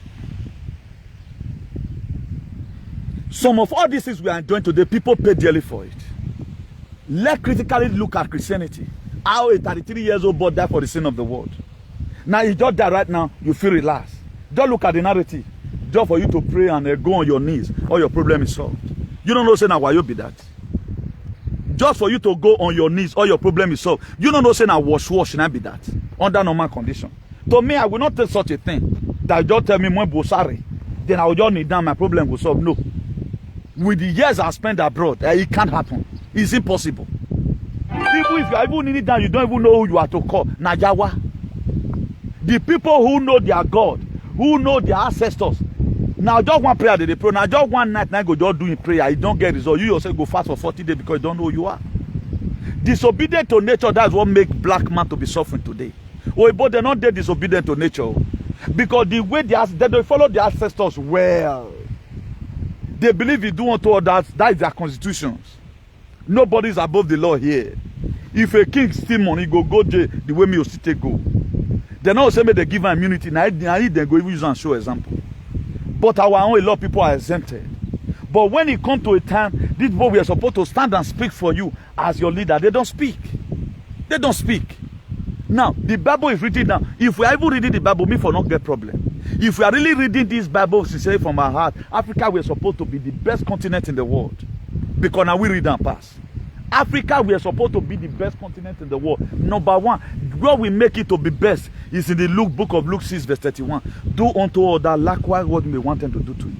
Some of all these things we are enjoying today, people pay dearly for it. Let's critically look at Christianity. How a 33 years old boy died for the sin of the world. Now, you just die right now, you feel relaxed. Just look at the narrative. Just for you to pray and go on your knees, all your problem is solved. You don't know, say now why you be that. Just for you to go on your knees, all your problem is solved. You don't know, say now wash, and I be that. Under normal condition. To me, I will not take such a thing. That just tell me, when sorry, then I will just need down, my problem will solve. No. With the years I spent abroad, it can't happen. It's impossible. Even if you are even in it down, you don't even know who you are to call. Najawa. The people who know their God, who know their ancestors. Now just one prayer they pray. Now just one night go just doing prayer. You don't get result. You yourself go fast for 40 days because you don't know who you are. Disobedient to nature, that's what makes black man to be suffering today. Oh, but they're not dead disobedient to nature. Because the way they follow their ancestors well. They believe you do unto others, that is their constitutions. Nobody is above the law here. If a king steal money, go jail the way me you still go. They not say they give immunity. Now they go even use and show example. But our own, a lot of people are exempted. But when it comes to a time, these people we are supposed to stand and speak for you as your leader, they don't speak. They don't speak. Now, the Bible is written now. If we are even reading the Bible, me for not get problem. If we are really reading this Bible sincerely from our heart, Africa we are supposed to be the best continent in the world. Because now we read and pass. Africa we are supposed to be the best continent in the world. Number one, where we make it to be best is in the book of Luke 6 verse 31. Do unto others likewise what we want them to do to you.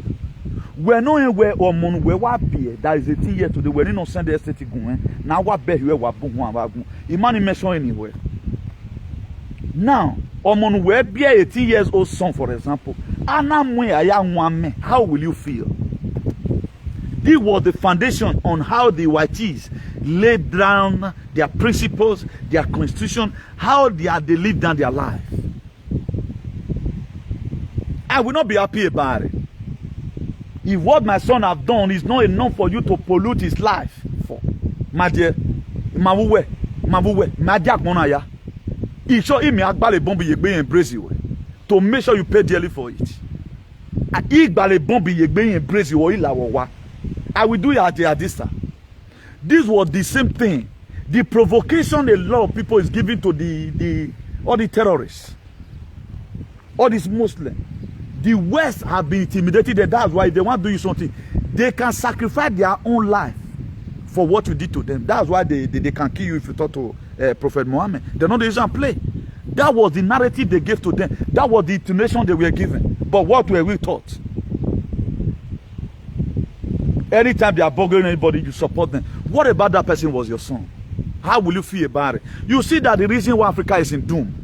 We're not where or mon where what be that is 18 years today. We're not send the aesthetic going. Now what be here what boom. Imani mention anywhere. Now, on where be 18 years old son, for example, how will you feel? This was the foundation on how the whiteys laid down their principles, their constitution, how they lived down their life. I will not be happy about it. If what my son have done is not enough for you to pollute his life for, my dear, my dear Monaya. It show him bomb embrace you to make sure you pay dearly for it. I will do it at this time. This was the same thing. The provocation a lot of people is giving to all the terrorists, all these Muslims. The West have been intimidated, and that's why they want to do something. They can sacrifice their own life for what you did to them. That's why they can kill you if you talk to Prophet Muhammad. They're not the Asian play. That was the narrative they gave to them. That was the intonation they were given. But what were we taught? Anytime they are bugging anybody, you support them. What about that person was your son? How will you feel about it? You see that the reason why Africa is in doom,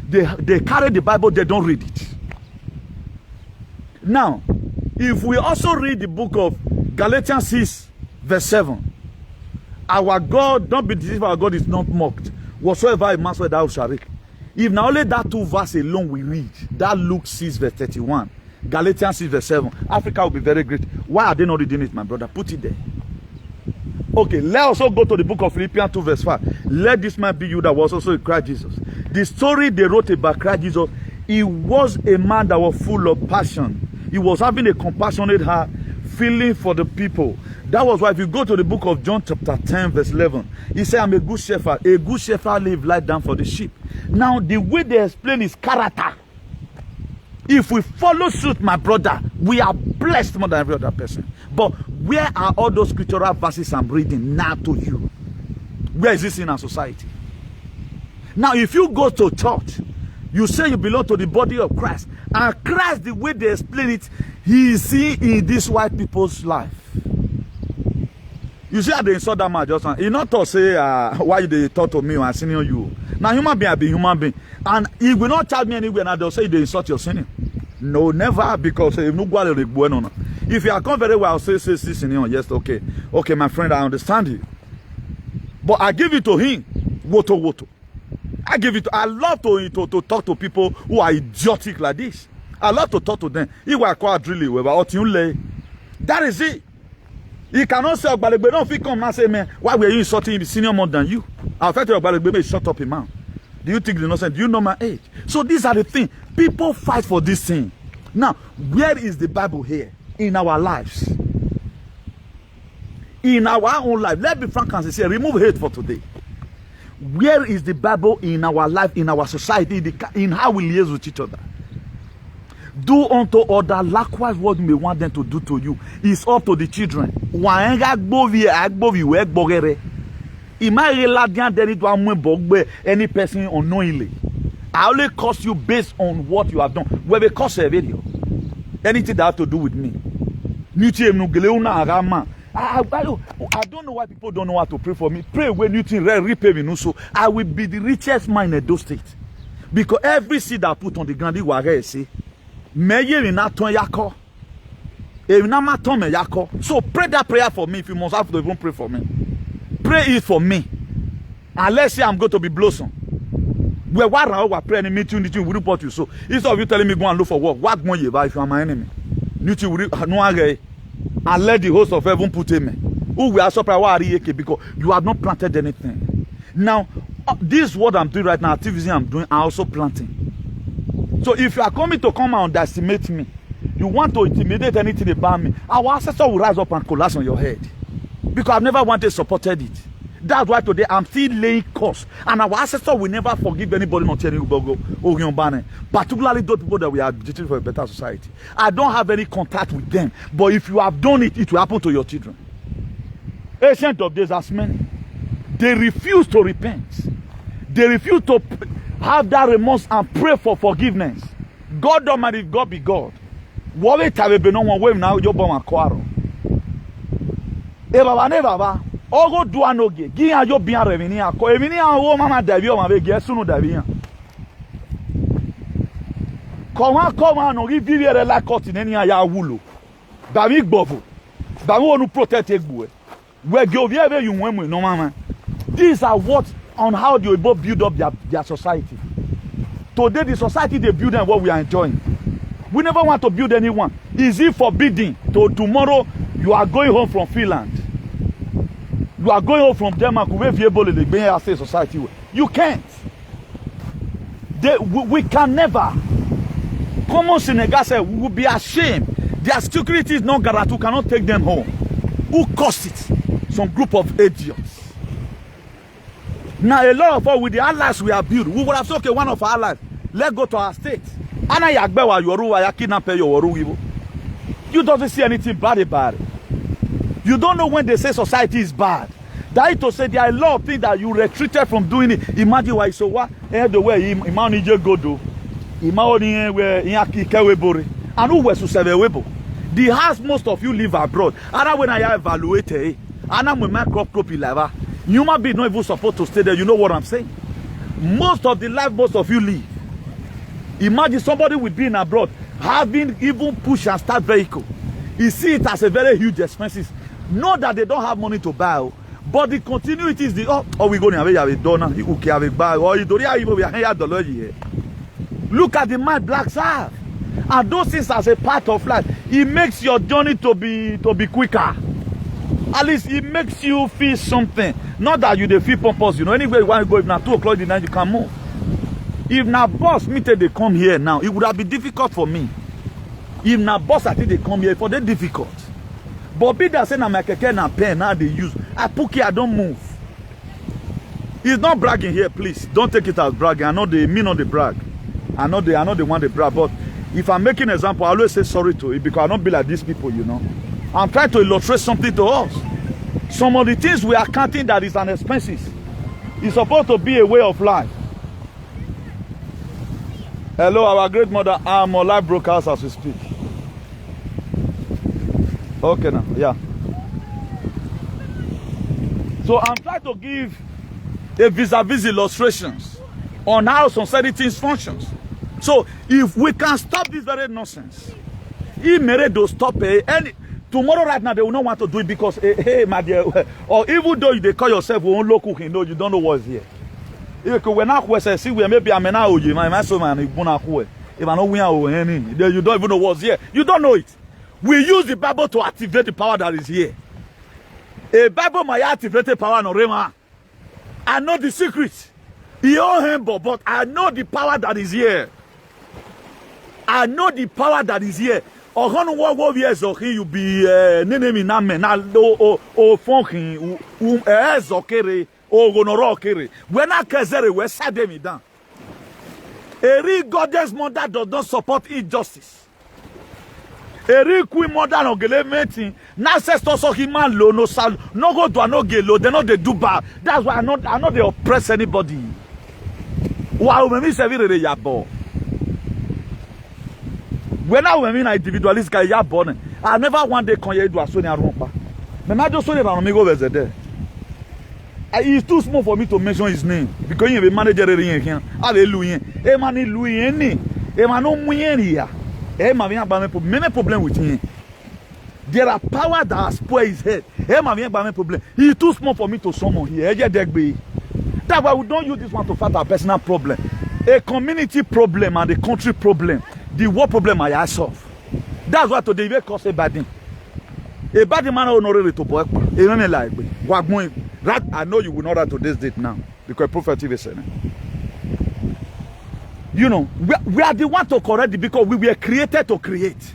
they carry the Bible, they don't read it. Now, if we also read the book of Galatians 6, verse 7, our God, don't be deceived, our God is not mocked. Whatsoever a man said, thou shalt reap. If now only that two verses alone we read, that Luke 6, verse 31, Galatians 6, verse 7, Africa will be very great. Why are they not reading it, my brother? Put it there. Okay, let's also go to the book of Philippians 2, verse 5. Let this man be you that was also in Christ Jesus. The story they wrote about Christ Jesus, he was a man that was full of passion. He was having a compassionate heart, feeling for the people. That was why if you go to the book of John chapter 10, verse 11, he said, I'm a good shepherd. A good shepherd live life down for the sheep. Now, the way they explain his character, if we follow suit, my brother, we are blessed more than every other person. But where are all those scriptural verses I'm reading now to you? Where is this in our society? Now, if you go to church, you say you belong to the body of Christ, and Christ, the way they explain it, he is seen in these white people's life. You see how they insult that man just now. He not to say why they talk to me when I senior you. Now human being, I be human being. And he will not charge me anywhere and they'll say they insult your senior. No, never, because if you are come very well, I'll say senior. Yes, okay. Okay, my friend, I understand you. But I give it to him. Woto. I give it to, I love to talk to people who are idiotic like this. I love to talk to them. That is it. You cannot say, don't fit come and say, man, why were you insulting the senior more than you? I'll fight you, shut up, man. Do you think the nonsense? Do you know my age? So these are the things. People fight for this thing. Now, where is the Bible here? In our lives. In our own life. Let's be frank and say, remove hate for today. Where is the Bible in our life, in our society, in how we liaise with each other? Do unto others likewise what you may want them to do to you. It's up to the children. Any person unknowingly. I only curse you based on what you have done. Where we curse a video. Anything that have to do with me. I don't know why people don't know how to pray for me. Pray when you think repay me. So I will be the richest man in Edo State. Because every seed I put on the ground, see. So pray that prayer for me if you must have to even pray for me. Pray it for me. And let's say I'm going to be blossom. We're praying and meeting will report you. So instead of you telling me go and look for work, what more you buy if you are my enemy? And let the host of heaven put him. Who we are surprised because you have not planted anything. Now, this is what I'm doing right now, activism I'm doing, I'm also planting. So if you are coming to come and underestimate me, you want to intimidate anything about me, our ancestor will rise up and collapse on your head. Because I've never wanted supported it. That's why today I'm still laying course. And our ancestor will never forgive anybody not telling you, particularly those people that we are agitating for a better society. I don't have any contact with them. But if you have done it, it will happen to your children. Ancient of days as many. They refuse to repent. They refuse to have that remorse and pray for forgiveness. God Almighty, God be God. What we have been on one way now, you're born a quarrel. Baba. Ogo do anoge. Giya yo bien revenir. Ko emini awo mama David o ma be gesunu David. Comment no vivere la côte neni ya wulo. Ba mi gbovo. Ba wo nu protect egbu e. We go vie you wemu no mama. These are what on how the Igbo build up their society. Today the society they build and what we are enjoying. We never want to build anyone. Is it forbidden to tomorrow you are going home from Finland? You are going home from Denmark, society. You can't. We can never. Common Senegal said we will be ashamed. Their security is not guaranteed. We cannot take them home. Who caused it? Some group of idiots. Now a lot of us with the allies we have built, we would have said, okay, one of our allies, let's go to our state. You doesn't see anything bad about it. You don't know when they say society is bad. That is to say there are a lot of things that you retreated from doing it. Imagine why so what? The way imagine you go do. Imagine where in and who were to serve a the house most of you live abroad. And when I evaluate it, and I'm with my crop level, human being not even supposed to stay there. You know what I'm saying? Most of the life most of you live. Imagine somebody with being abroad having even push and start vehicle. You see it as a very huge expenses. Not that they don't have money to buy, but the continuity is the we going to have a donor, okay, have a buy, or you don't have the look at the man blacks have. And those things as a part of life, it makes your journey to be quicker. At least it makes you feel something. Not that you feel purpose, you know. Anywhere you want to go, if now 2 o'clock in the night, you can move. If now boss me they come here now, it would have been difficult for me. If now boss I think they come here, for them difficult. But be that say na my keke na pen now they use. I put here, I don't move. It's not bragging here, please. Don't take it as bragging. I know they mean on the brag. I know they want the brag, but if I'm making an example, I always say sorry to it because I don't be like these people, you know. I'm trying to illustrate something to us. Some of the things we are counting that is an expenses. It's supposed to be a way of life. Hello, our great mother. I'm on live broadcast as we speak. Okay now, yeah. So I'm trying to give a vis-a-vis illustrations on how some certain things functions. So if we can stop this very nonsense, he made to stop any tomorrow right now they will not want to do it because hey my dear, or even though they call yourself one local, you know you don't know what's here. If we now see we maybe I'm now you my so man if I know we are any you don't even know what's here. You don't know it. We use the Bible to activate the power that is here. A Bible might activate the power no rema. I know the secret. But I know the power that is here. I know the power that is here. What years you be name na men na o funkin ezokere o gonorokere. When I kezere we side me down. A real goddess mother does not support injustice. A real queen mother no gelementing. Na ancestors so human low no sal no go to no gelo. They not they do bad. That's why I not they oppress anybody. Wow, me servir de yabo. When I mean individualist guy ya born, I never one day come here do asoni arumpa. Me na just so na me go visit there. It's too small for me to mention his name because he be manager here. Hallelujah. E man Louis ni. E man no muyen here. E man vient ba me problem with him. There are power that has spoiled his head. E man vient ba me problem. It's too small for me to summon here. E je degbe. That's why we don't use this one to fight our personal problem. A community problem and a country problem. The war problem I solve. That's why today we cause a bad thing. A bad man honorary to boy. Right, I know you will know that to this date now. Because prophetic is saying. You know, we are the one to correct it because we were created to create.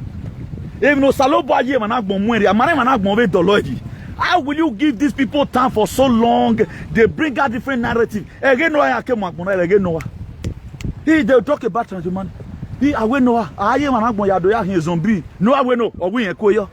Even though Salobo ye managbo mweri, amare managbo ve doloji. How will you give these people time for so long? They bring out different narrative. Again, no I came again Noah. He they talk about transhumanism. He awe Noah. Aye managbo ya do ya hin zombie. Noah we no or we enkoyo.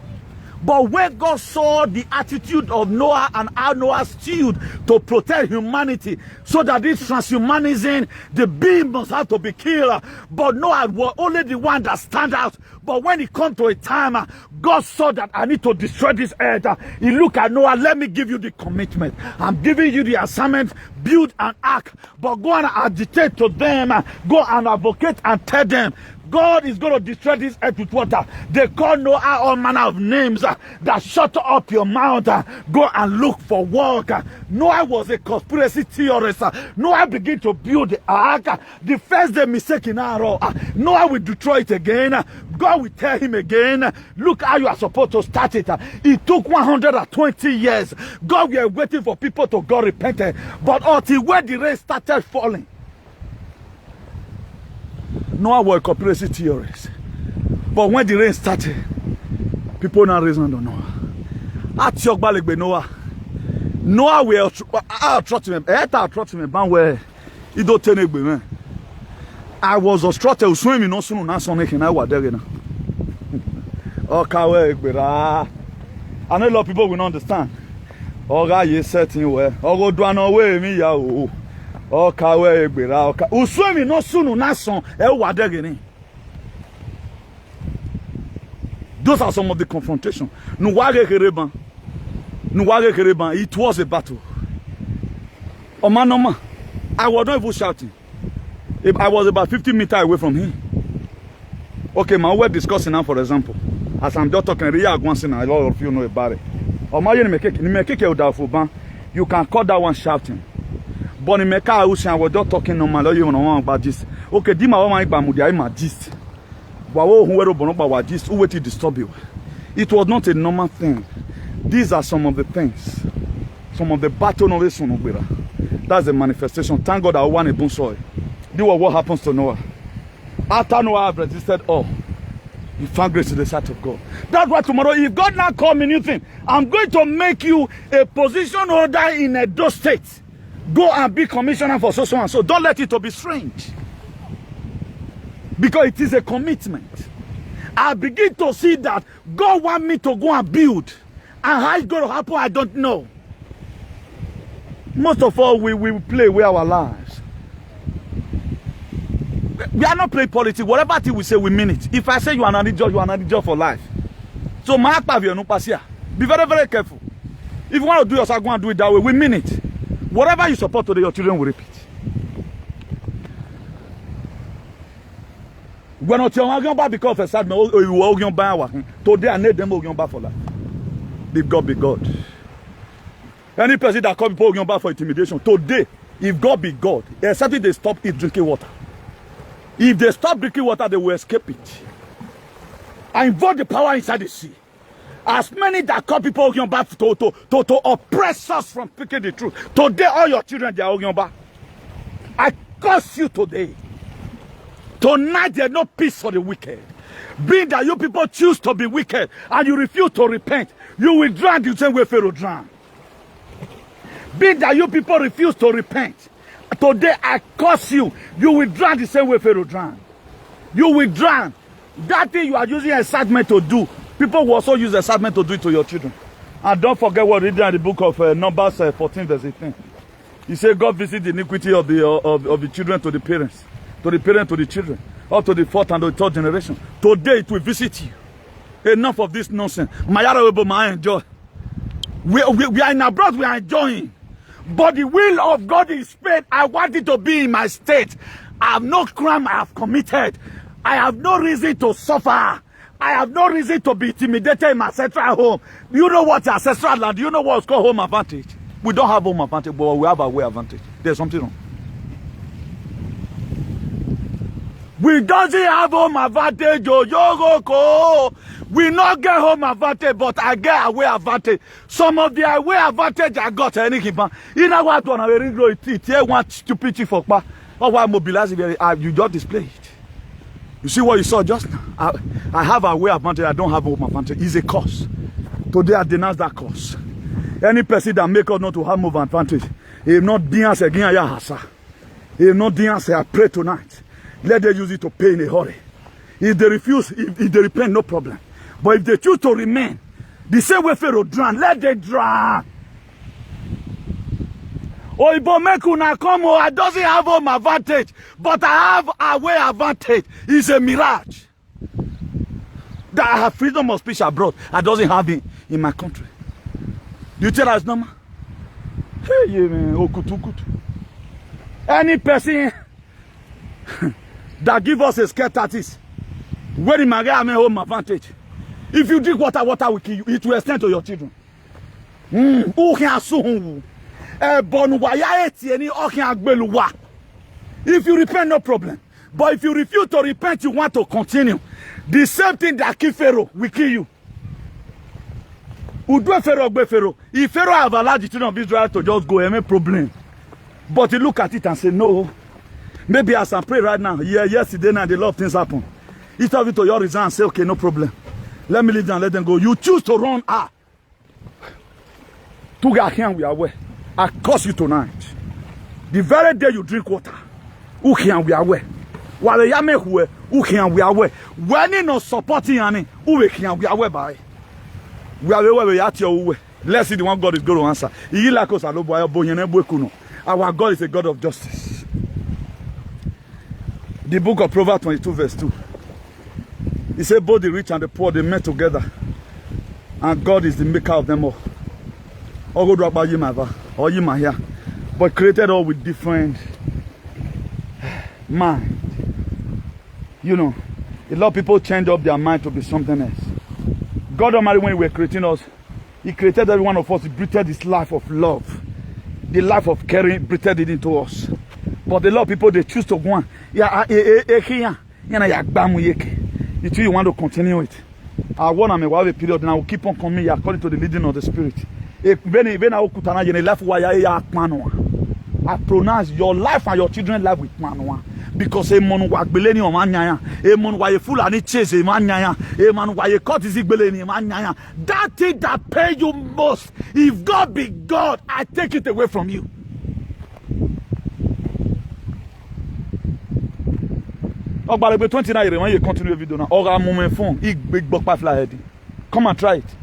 But when God saw the attitude of Noah and how Noah stood to protect humanity, so that this transhumanism, the being must have to be killed. But Noah was only the one that stand out. But when it comes to a time, God saw that I need to destroy this earth. He looked at Noah, let me give you the commitment. I'm giving you the assignment, build an ark. But go and agitate to them, go and advocate and tell them, God is going to destroy this earth with water. They call Noah all manner of names that shut up your mouth. Go and look for work. Noah was a conspiracy theorist. Noah began to build the ark. The first day mistake in arrow. Noah will destroy it again. God will tell him again, look how you are supposed to start it. It took 120 years. God was waiting for people to go repentant. But until when the rain started falling, Noah was a conspiracy theorist. But when the rain started, people now reason on Noah. At your balig Noah. Noah will trust him. I trust him where he don't tell me. I was obstructed swimming no soon na son I was there na. Okay, I know a lot of people will not understand. Oh, God, you setting where? Oh, go do away me, ya. Oh, kawe egbera. Uswemi no sunu na son. Wadegini. Those are some of the confrontations. It was a battle. Oh man, no man. I was not even shouting. I was about 50 meters away from him. Okay, my we're discussing now, for example. As I'm just talking, a lot of you know about it. You can call that one shouting. But in Mecca, I was just talking normally about this. Okay, my gist. Who to disturb you? It was not a normal thing. These are some of the things. Some of the battle of this. That's the manifestation. Thank God I won a boon soil. This was what happens to Noah. After Noah have resisted all, he found grace in the sight of God. That's why tomorrow, if God now call me new thing, I'm going to make you a position holder in Edo State. Go and be commissioner for so and so. Don't let it to be strange. Because it is a commitment. I begin to see that God wants me to go and build. And how it's going to happen, I don't know. Most of all, we play with our lives. We are not playing politics. Whatever thing we say, we mean it. If I say you are not a judge, you are not a judge for life. So, be very, very careful. If you want to do yourself, go and do it that way. We mean it. Whatever you support today, your children will repeat. We're not talking about because of sad today I need them for life. Big God, big God. Any person that comes people for intimidation today, if God be God, except if they stop drinking water. If they stop drinking water, they will escape it. I invoke the power inside the sea. As many that call people to oppress us from speaking the truth. Today, all your children they are back. I curse you today. Tonight there's no peace for the wicked. Being that you people choose to be wicked and you refuse to repent, you will drown the same way Pharaoh drowned. Being that you people refuse to repent, today I curse you, you will drown the same way Pharaoh drowned. You will drown. That thing you are using excitement to do, people will also use excitement to do it to your children. And don't forget what read in the book of Numbers 14 verse 18. He said God visit the iniquity of the children to the parents. To the parents, to the children, up to the fourth and the third generation. Today it will visit you. Enough of this nonsense. My enjoy. We are in abroad, we are enjoying. But the will of God is paid. I want it to be in my state. I have no crime I have committed. I have no reason to suffer. I have no reason to be intimidated in my ancestral home. Do you know what ancestral land? Do you know what's called home advantage? We don't have home advantage, but we have a way advantage. There's something wrong. We doesn't have home advantage, we not get home advantage, but I get away advantage. Some of the away advantage I got anything. You know what one very grow it here one stupidity for or why mobilize you just display it. You see what you saw just now? I have a way advantage, I don't have home advantage. It's a curse. Today I denounce that curse. Any person that make us not to have home advantage, he will not dance again. He will not dance. I pray tonight. Let them use it to pay in a hurry. If they refuse, if they repent, no problem. But if they choose to remain, the same way Pharaoh drown, let them drown. Oh, Ibomekuna come, I doesn't have home advantage, but I have a way advantage. It's a mirage. That I have freedom of speech abroad. I doesn't have it in my country. Do you tell us normal? Hey, okutukutu. Any person that give us a scare tactics, where in my home advantage. If you drink water will kill you. It will extend to your children. If you repent, no problem. But if you refuse to repent, you want to continue. The same thing that killed Pharaoh will kill you. If Pharaoh have allowed the children of Israel to just go, no problem. But you look at it and say, no. Maybe as I pray right now, yesterday night, a lot of things happen. Instead of it to your reason and say, okay, no problem. Let me leave them, let them go. You choose to run out. To get here, we are aware. I curse you tonight. The very day you drink water, who can we are aware? While the yame who can we are aware? When you not supporting any, who can we are aware by? We are at your way. Let's see the one God is going to answer. Our God is a God of justice. The book of Proverbs 22 verse 2. He said both the rich and the poor, they met together. And God is the maker of them all. But created all with different mind. You know, a lot of people change up their mind to be something else. God Almighty, when He was creating us, He created every one of us. He breathed this life of love, the life of caring, breathed it into us. But a lot of people, they choose to go on. You want to continue it. I want to have a period and I will keep on coming according to the leading of the Spirit. I pronounce your life and your children's life with manual. Because a man who beleni o manyaya, a man who full and chase a manyaya, a man who caught his beleni manyaya. That thing that pay you most, if God be God, I take it away from you. Oh, but 29 when you continue the video now, or a moment phone, big buck fly heading. Come and try it.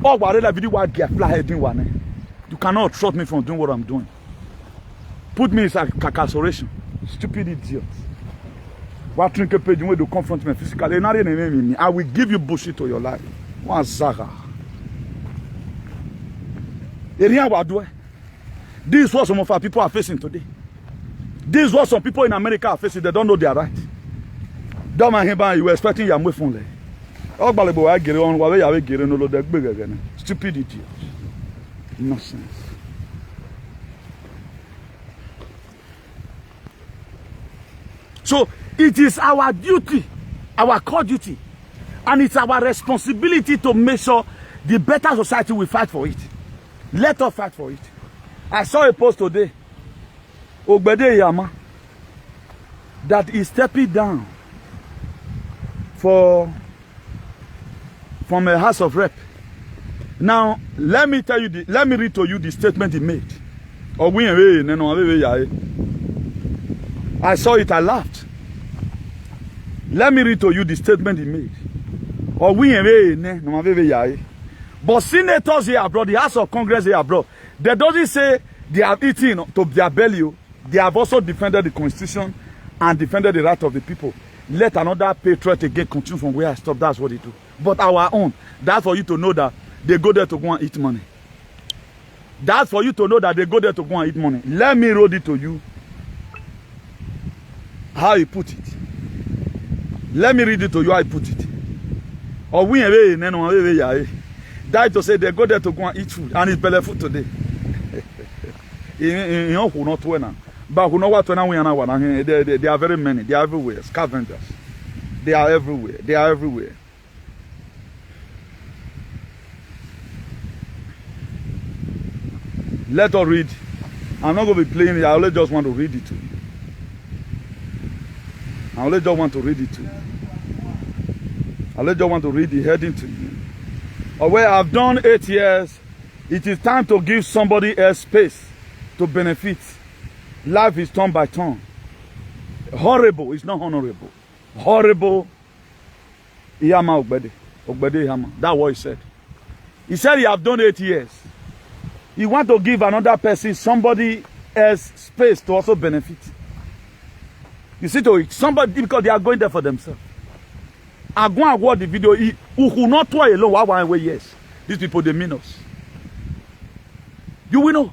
Oh, whatever video I get fly heading one. You cannot trust me from doing what I'm doing. Put me in incarceration. Stupid idiot. What drink a page you want to confront me physically? I will give you bullshit to your life. One Zaga. This is what some of our people are facing today. This is what some people in America are facing. They don't know their right. Don't mind him, you were expecting your move only. Stupid idiot. Nonsense. So it is our duty, our core duty, and it's our responsibility to make sure the better society will fight for it. Let us fight for it. I saw a post today, Ogbede Yama, that is stepping down from a House of Rep. Now, let me read to you the statement he made. I saw it, I laughed. Let me read to you the statement he made. But senators here abroad, the House of Congress here abroad, they don't say they have eaten to their belly. They have also defended the Constitution and defended the right of the people. Let another patriot again continue from where I stopped. That's what they do. But our own, that's for you to know that they go there to go and eat money. That's for you to know that they go there to go and eat money. Let me read it to you. How he put it. Let me read it to you how he put it. Or we that to say they go there to go and eat food and it's belly food today. But who know what they are very many. They are everywhere. Scavengers. They are everywhere. They are everywhere. Let us read. I'm not going to be playing it. I only just want to read it to you. I only just want to read it to you. I only just want to read the heading to you. Or where I've done 8 years, it is time to give somebody else space to benefit. Life is turn by turn. Horrible is not honorable. Horrible. Iyama Ogbede. Ogbede Iyama. That's what he said. He said he have done 8 years. He want to give another person, somebody else, space to also benefit. You see to it, somebody, because they are going there for themselves. I go and watch the video. Who will not try alone? Why way? Yes, these people they mean us. You will know.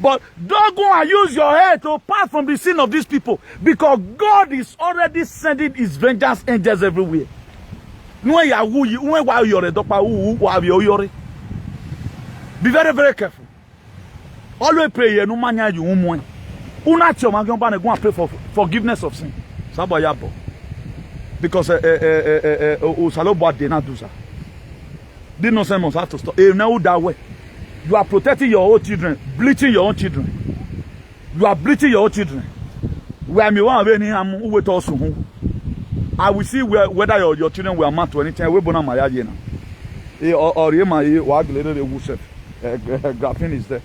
But don't go and use your head to part from the sin of these people, because God is already sending His vengeance angels everywhere. Be very, very careful. Always pray. No man you go and pray for forgiveness of sin. Because this nonsense must have to stop. Now that way, you are protecting your own children, bleaching your own children. You are bleaching your own children. Where me want to I will see whether your children will amount to anything. We born my yena. Or graphene is there.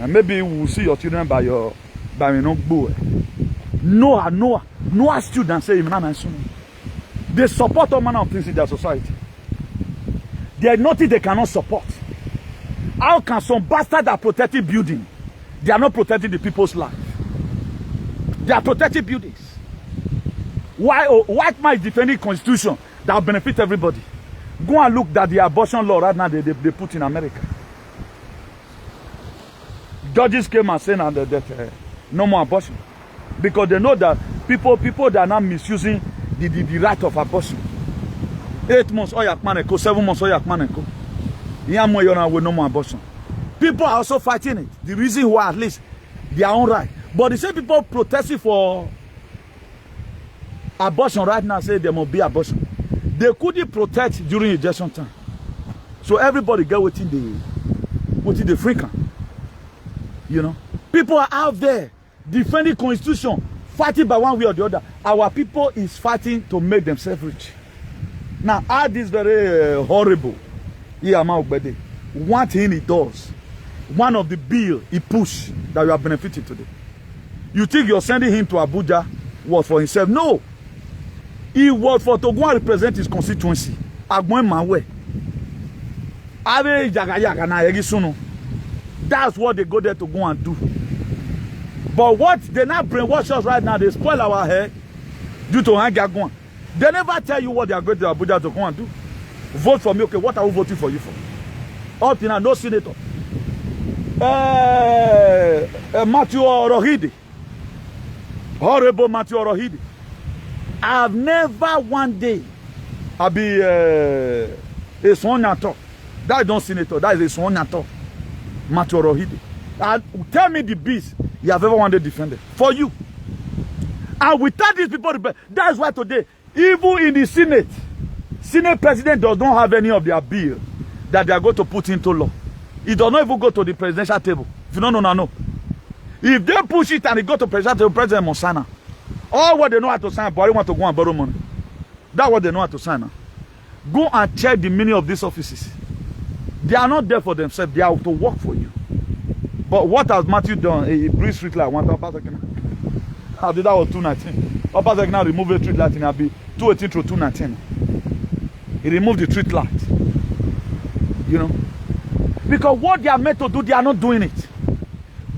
Maybe we will see your children by me no boy. Noah students say they support all manner of things in their society. There's nothing they cannot support. How can some bastard are protecting building? They are not protecting the people's life. They are protecting buildings. Why white man is defending constitution that will benefit everybody? Go and look at the abortion law right now they put in America. Judges came and said that no more abortion. Because they know that people that are now misusing the right of abortion. 8 months, 7 months, no more abortion. People are also fighting it. The reason why, at least, their own right. But the same people protesting for abortion right now say there must be abortion. They couldn't protest during injection time. So everybody get within the freaking. You know, people are out there defending constitution, fighting by one way or the other. Our people is fighting to make themselves rich. Now, all this very horrible. One thing he does, one of the bill he push that you are benefiting today. You think you're sending him to Abuja was for himself? No. He was for to go and represent his constituency. That's what they go there to go and do. But what they now brainwash us right now, they spoil our head due to Hangagwan. They never tell you what they are going to Abuja to go and do. Vote for me. Okay, what are we voting for you for? Up to now, no senator. Matthew Orohide. Horrible Matthew Orohide. I've never one day I'll be a senator. That is not senator. That is a senator. Matthew Orohide. And tell me the beast you have ever wanted defended for you. And without these people, that's why today, even in the Senate president does not have any of their bill that they are going to put into law. It does not even go to the presidential table. If you don't know, no. If they push it and it go to presidential table, President Monsana, all what they know how to sign, but they want to go and borrow money. That's what they know how to sign. Go and check the meaning of these offices. They are not there for themselves. They are to work for you. But what has Matthew done? He breathed street light. How did that was 219? Upper now remove the street light and it'll be 218 through 219. He removed the street light. You know? Because what they are meant to do, they are not doing it.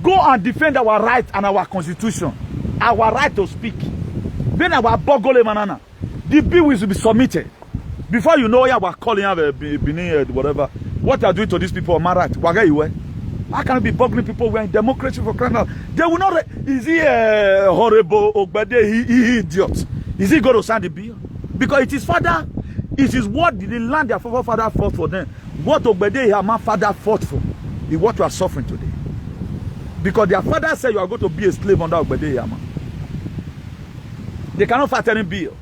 Go and defend our right and our constitution. Our right to speak. Then our bogole manana. The bill will be submitted. Before you know, we are calling whatever. What are doing to these people? Am I right? I can't be bugging people. We're in democracy for crying out. They will not. Is he a horrible Ogbede? He idiot. Is he going to sign the bill? Because it is father. It is what the land their father fought for them. What Ogbede my father fought for is what you are suffering today. Because their father said you are going to be a slave under Ogbede Yama. They cannot fight any bill.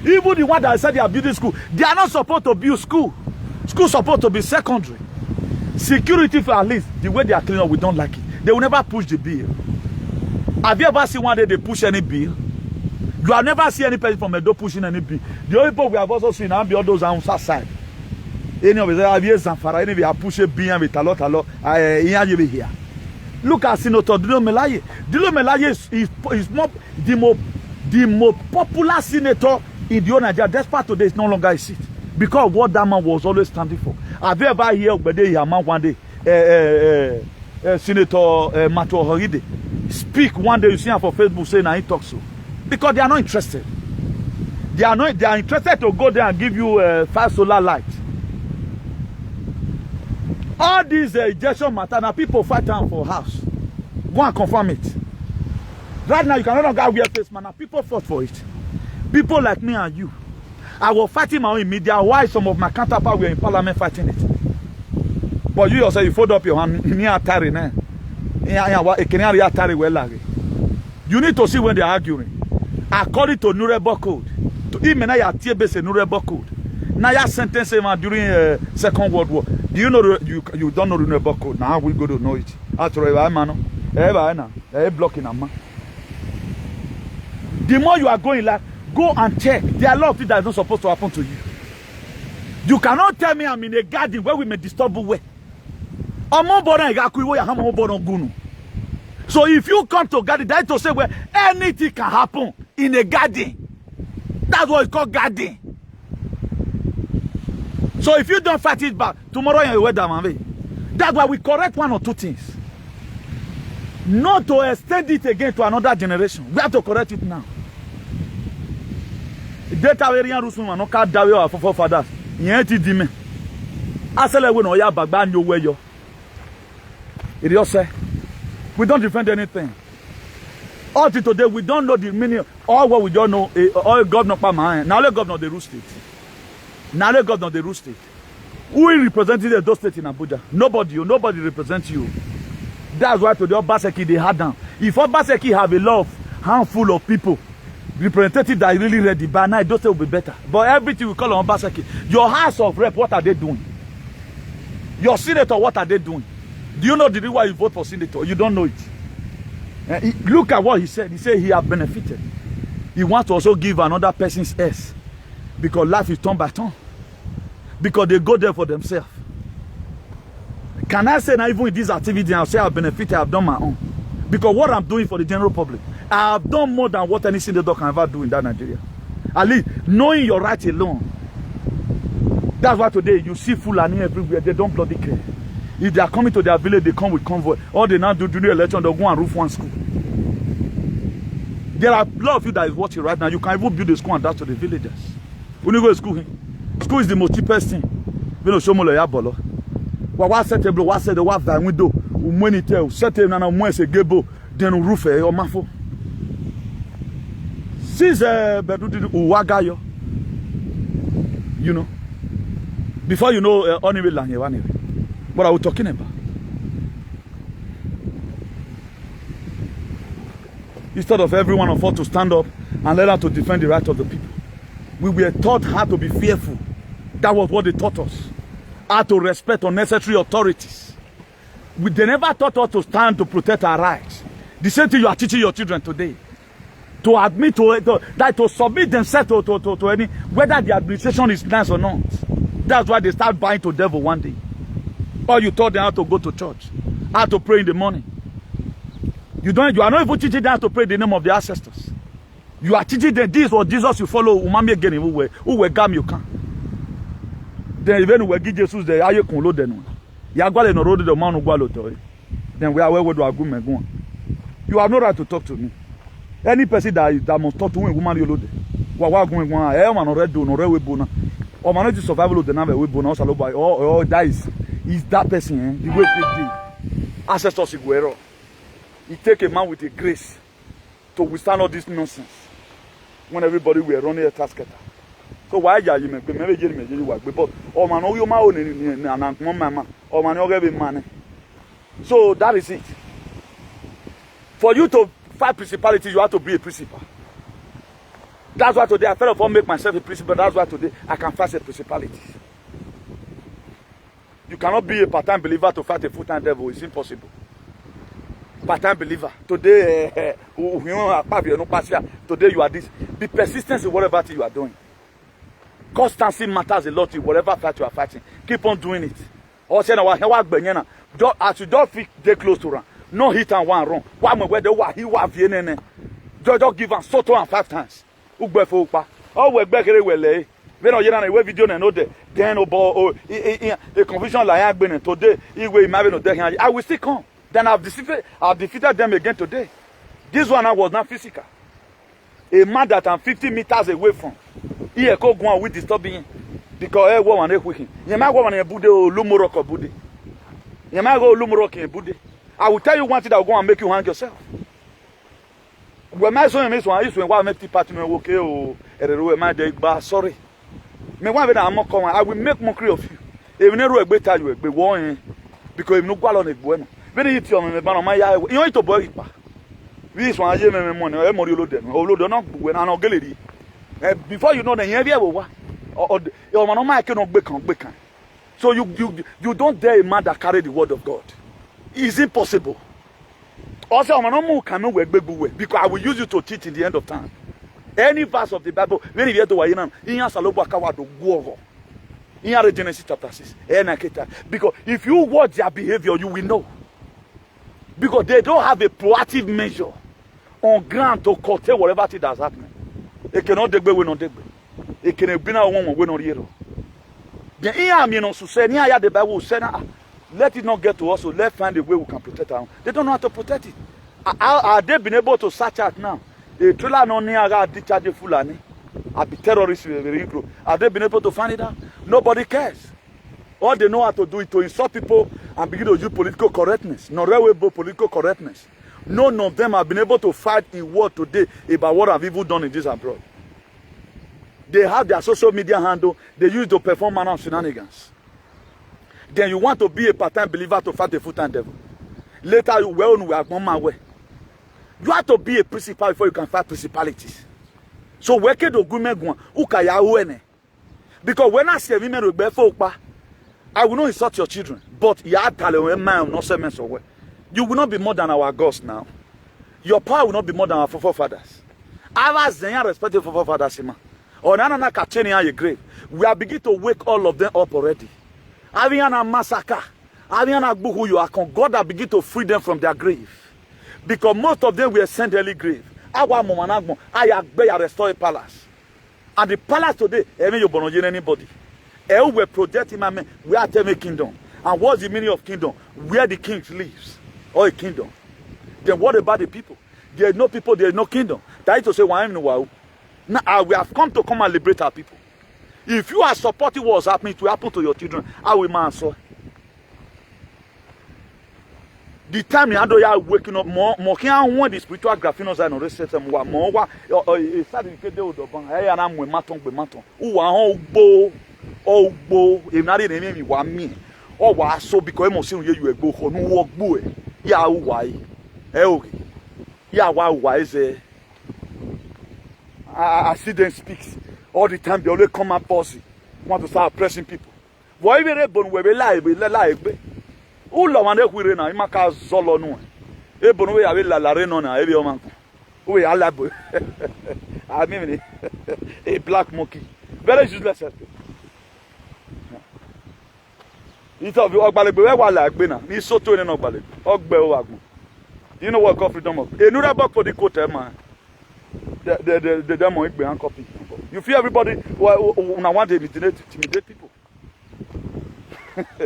Even the one that said they are building school, they are not supposed to build school. School is supposed to be secondary. Security for at least, the way they are cleaning up, we don't like it. They will never push the bill. Have you ever seen one day they push any bill? You have never seen any person from Edo pushing any bill. The only people we have also seen all those on that side. Any of them have pushed a bill with a lot. Here. Look at Senator Dilo Melaye. Dilo Melaye is more the most popular senator in the Nigeria. Despite today, it's no longer a seat. Because what that man was always standing for. Have you ever heard one day Senator Matthew Orohide speak one day? You see him for Facebook saying he talks so. Because they are not interested. They are interested to go there and give you 5 solar lights. All these injection matter now, people fight down for house. Go and confirm it. Right now you can no longer wear face man. Now people fought for it. People like me and you. I was fighting my own in media. Why some of my counterparts were in parliament fighting it? But you yourself, you fold up your hand. You need to see when they are arguing. According to Nuremberg Code, to even now Nuremberg Code. Now you sentence during Second World War. Do you know you don't know the Nuremberg Code? Now we go to know it. The more you are going like, go and check. There are a lot of things that are not supposed to happen to you. You cannot tell me I'm in a garden where we may disturb way. So if you come to a garden, that's to say where anything can happen in a garden. That's what it's called garden. So if you don't fight it back, tomorrow you're away down. That's why we correct one or two things. Not to extend it again to another generation. We have to correct it now. Data variant rules no can dawe our forefathers. Yen ti di me. Asele we no ya bagba nyo we yo. It just say we don't defend anything. All today we don't know the meaning. All what we don't know. All governor pa man. Now let governor the rule state. Now let governor the rule state. Who represented those states in Abuja? Nobody. Nobody represents you. That's why today Obaseki they had down. If Obaseki have a lot of handful of people, representative that is really ready, by now those will be better. But everything we call on Obaseki. Your House of Rep, what are they doing? Your senator, what are they doing? Do you know the reason why you vote for senator? You don't know it. Look at what he said. He said he has benefited. He wants to also give another person's S. Because life is turn by turn. Because they go there for themselves. Can I say now even with this activity I'll say I've benefited, I've done my own. Because what I'm doing for the general public, I have done more than what any senator can ever do in that Nigeria. At least knowing your right alone. That's why today you see Fulani everywhere, they don't bloody care. If they are coming to their village, they come with convoy. All they now do during the election, they'll go and roof one school. There are a lot of you that is watching right now. You can even build a school and that to the villagers. When you go to school, school is the most cheapest thing. You know, show me ya bolo. Wa set a blow, wa set the wa van window, money tell, set him and a se gebo, then roof or mafo. Since Bedu Uwagayo, you know, before you know, only what are we talking about? Instead of every one of us to stand up and let us to defend the right of the people, we were taught how to be fearful. That was what they taught us. How to respect unnecessary authorities. They never taught us to stand to protect our rights. The same thing you are teaching your children today. To admit to submit themselves to any, whether the administration is nice or not. That's why they start buying to devil one day. Or you taught them how to go to church, how to pray in the morning. You are not even teaching them how to pray in the name of the ancestors. You are teaching them this or Jesus you follow. Umami again who were gam you can. Then even we give Jesus the aye kunlo denu. Ya gwale no road the man gwalo to. Then we are where do agreement go. You have no right to talk to me. Any person that must talk to me woman you load. Wa gun gun e man no red do no red we bona. O man no survival the na we bona so by or that is that person the way they ancestors iguero. It take a man with a grace to withstand all this nonsense when everybody were running a task. So why are you maybe work? But oh man, you man, oh man, you money. So that is it. For you to fight principalities, you have to be a principal. That's why today I felt upon make myself a principal. That's why today I can fight a principalities. You cannot be a part-time believer to fight a full-time devil. It's impossible. Part-time believer. Today, today you are this. Be persistent in whatever thing you are doing. Constancy matters a lot in whatever fight you are fighting. Keep on doing it. Or say as you don't feel they close to run. No hit and one wrong. Just give us so 5 times. Oh, we're back here. When you know a video and know that then the confusion like today, I will still come. Then I've defeated them again today. This one was not physical. A man that I'm 50 meters away from, he go on with disturbing because I want to quick. You might go on a Bude or Lumurok Bude. You might go Lumurok in Bude. I will tell you one thing that will go and make you hang yourself. When my son is one, I used to make the partner okay or my day, but sorry. Me one I'm not coming. I will make mockery of you. If never better you be warning because if no go on a bueno. When you tell me about my eye, you need to buy it. This one I gave me money. I more you load them. Oh, load not when I know gallery. Before you know the heavy or your man my cannot break. So you don't dare a man that carry the word of God. It's impossible. Also, man cannot work because I will use you to teach in the end of time. Any verse of the Bible, when you hear the Wayan, in Saloba Kawado go. In Genesis chapter 6. Because if you watch their behavior, you will know. Because they don't have a proactive measure on ground to curtail whatever thing that's happening. They cannot degbe we not degbe. They cannot be now one we not hero. Then the Bible said, let it not get to us, so let's find a way we can protect our own. They don't know how to protect it. Are they been able to search out now? A trailer no near discharge Fulani. Are the terrorists are they been able to find it out? Nobody cares. All they know how to do is to insult people and begin to use political correctness, non-reliable political correctness. None of them have been able to fight in word today about what have people done in this abroad. They have their social media handle. They use to perform manner of shenanigans. Then you want to be a part-time believer to fight a full-time devil. Later you will have gone my way. You have to be a principal before you can fight principalities. So where can the government go? Who can you? Because when I say women will be folk, I will not insult your children, but you will not be more than our gods now. Your power will not be more than our forefathers. Our Zenya respected forefathers, or Nana Kacheni your grave. We are beginning to wake all of them up already. Aviana massacre, Aviana who you are con God that begin to free them from their grave. Because most of them were sent early grave. Our Momanagmo, I restore a palace. And the palace today, even you don't anybody. We project him, we are telling a kingdom. And what's the meaning of kingdom? Where the king lives, or a kingdom. Then what about the people? There is no people, there is no kingdom. That is to say, now we have come to come and liberate our people. If you are supporting what's happening, it will happen to your children. How will man so? The time you are waking up, more can want the spiritual graphinos and the system. More, if not in enemy, 1 me. Or was so because emotion you go for no walk boy. Yeah, why? Yeah, why is it? I see them speaks all the time. They always come up bossy. Want to start pressing people. Why we born we lie, we lie. Ulo mane kwirena imaka zolo no. E bono we ave la reno na ebi o man. We ala boy. I mean a black monkey. Very useless. It of you ogbalegbe we wa la gbe na. Ni soto ni no ogbalegbe. Ogbe o wagbon. You know what God freedom of? A new book for the court man. The demo igbe and copy. You feel everybody una want to intimidate people.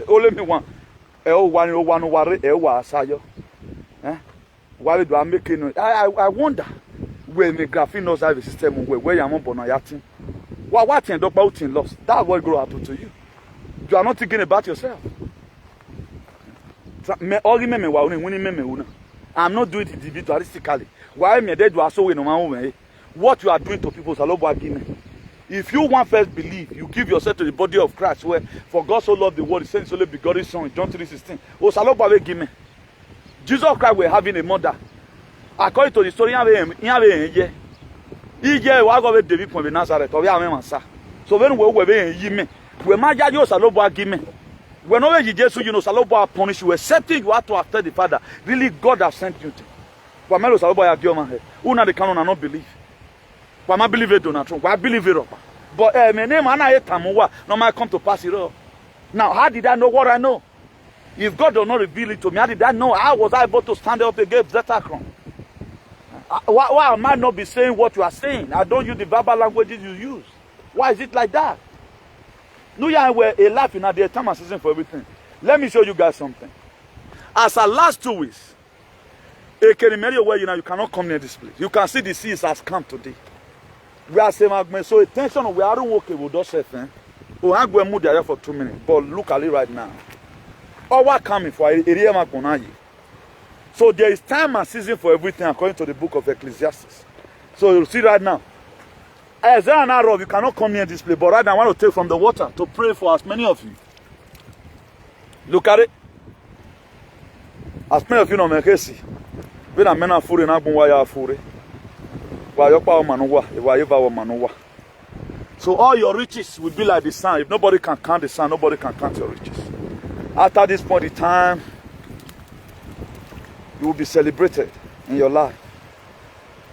Only me one. I wonder where the graphinos have a system where you are born on yatin. What end up out in loss? That's what grow up to you. You are not thinking about yourself. I'm not doing it individualistically. Why me dead you are so in my way? What you are doing to people is a lot of argument. If you want first believe, you give yourself to the body of Christ, where for God so loved the world, he sent his only begotten Son, John 3:16. Oh, Saloba give me. Jesus Christ were having a mother. According to the story, David from Nazareth. So when we were in we might judge Saloba give me. Whenever you just you know Saloba punish you, accepting you have to after the Father. Really, God has sent you to. Pamelo Saloba ya gioma he. Una the canon and not believe. I believe it, Donald Trump. I believe it. But my name no might come to pass it all. Now, how did I know what I know? If God does not reveal it to me, how did I know? How was I able to stand up against that crown? Why am I not be saying what you are saying? I don't use the verbal languages you use. Why is it like that? No, yeah, we're a laughing at the time and season for everything. Let me show you guys something. As our last 2 weeks, a Kenimeri where you cannot come near this place. You can see the seas has come today. We are saying, so attention, we are okay with those things. We are going to move there for 2 minutes. But look at it right now. All what coming for area. So there is time and season for everything according to the book of Ecclesiastes. So you see right now. As an arrow, you cannot come near this place. But right now, I want to take from the water to pray for as many of you. Look at it. As many of you know, me see. When I'm not fooling, I'm going to so all your riches will be like the sun. If nobody can count the sun, nobody can count your riches. After this point in time, you will be celebrated in your life.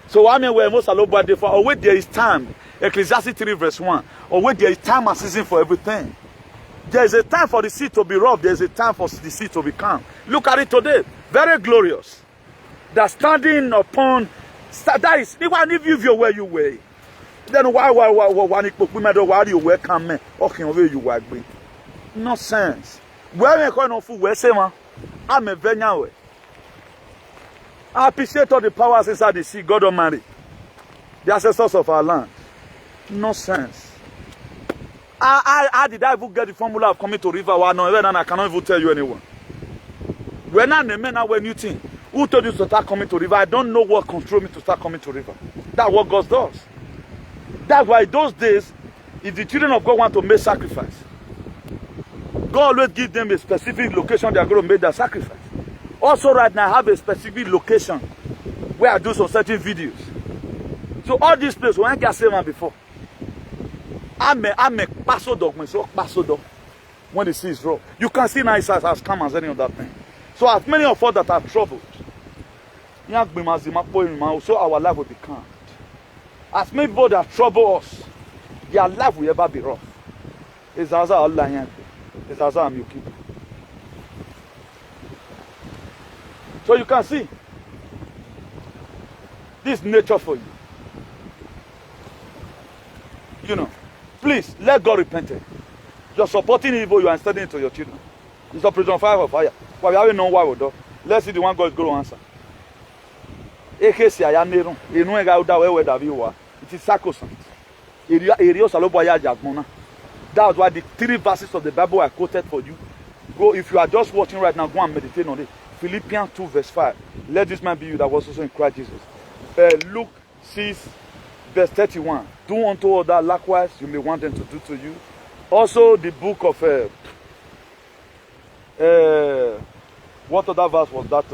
So I mean, where most are for or wait there is time. Ecclesiastes 3 verse 1. Or wait there is time and season for everything. There is a time for the sea to be rough. There is a time for the sea to be calm. Look at it today. Very glorious. They're standing upon. That is, even if you where you were, then why you welcome me? Okay, where you were going. Nonsense. Where am I going to where say man? I'm a Venyawe. I appreciate all the powers inside the sea, God Almighty. The ancestors of our land. Nonsense. How did I even get the formula of coming to river? Well, no, I cannot even tell you anyone. When I'm a man, when you think, who told you to start coming to river? I don't know what controlled me to start coming to river. That's what God does. That's why those days, if the children of God want to make sacrifice, God always give them a specific location they are going to make their sacrifice. Also right now, I have a specific location where I do some certain videos. So all these places, when I get saved before, I'm a passo dog, so passo dog. When the sea is raw, you can see now it's as calm as any of that thing. So as many of us that are troubled, so our life will be calm. As many people that trouble us, their life will ever be rough. It's as Allah. It's as I'm your keeper. So you can see this nature for you. You know, please let God repent it. You're supporting evil, you are studying it to your children. It's Operation Fire for Fire. But we haven't known why we do. Let's see the one God is going to answer. It is sacrosanct. That's why the 3 verses of the Bible I quoted for you. Go, if you are just watching right now, go and meditate on it. Philippians 2 verse 5. Let this man be you that was also in Christ Jesus. Luke 6 verse 31. Do unto others likewise you may want them to do to you. Also the book of what other verse was that?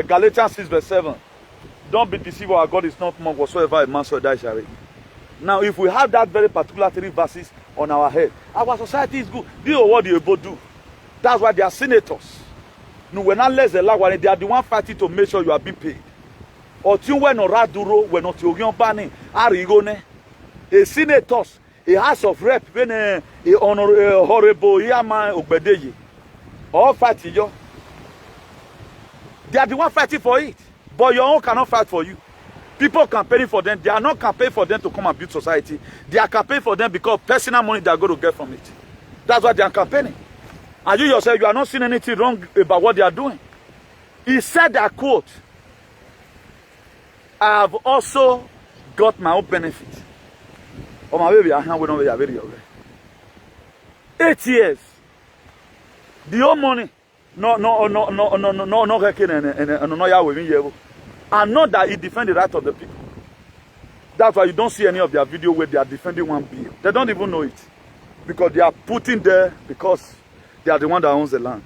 Galatians 6 verse 7. Don't be deceived, our God is not more whatsoever a man shall die shall reap. Now if we have that very particular 3 verses on our head, our society is good. This is what they both do. That's why they are senators. No, we're not less than like they are the one fighting to make sure you are being paid. Or you when or raduro when not your banning arigone. A senators, a house of rep, when a honor horrible yama obedeye. All fighting you. They are the one fighting for it. But your own cannot fight for you. People campaigning for them. They are not campaigning for them to come and build society. They are campaigning for them because personal money they are going to get from it. That's why they are campaigning. And you yourself, you are not seeing anything wrong about what they are doing. He said that, quote, I have also got my own benefit. Oh, my baby, I can't wait on very 8 years. The whole money, no, and not that he defend the right of the people. That's why you don't see any of their video where they are defending one bill. They don't even know it. Because they are putting there because they are the one that owns the land.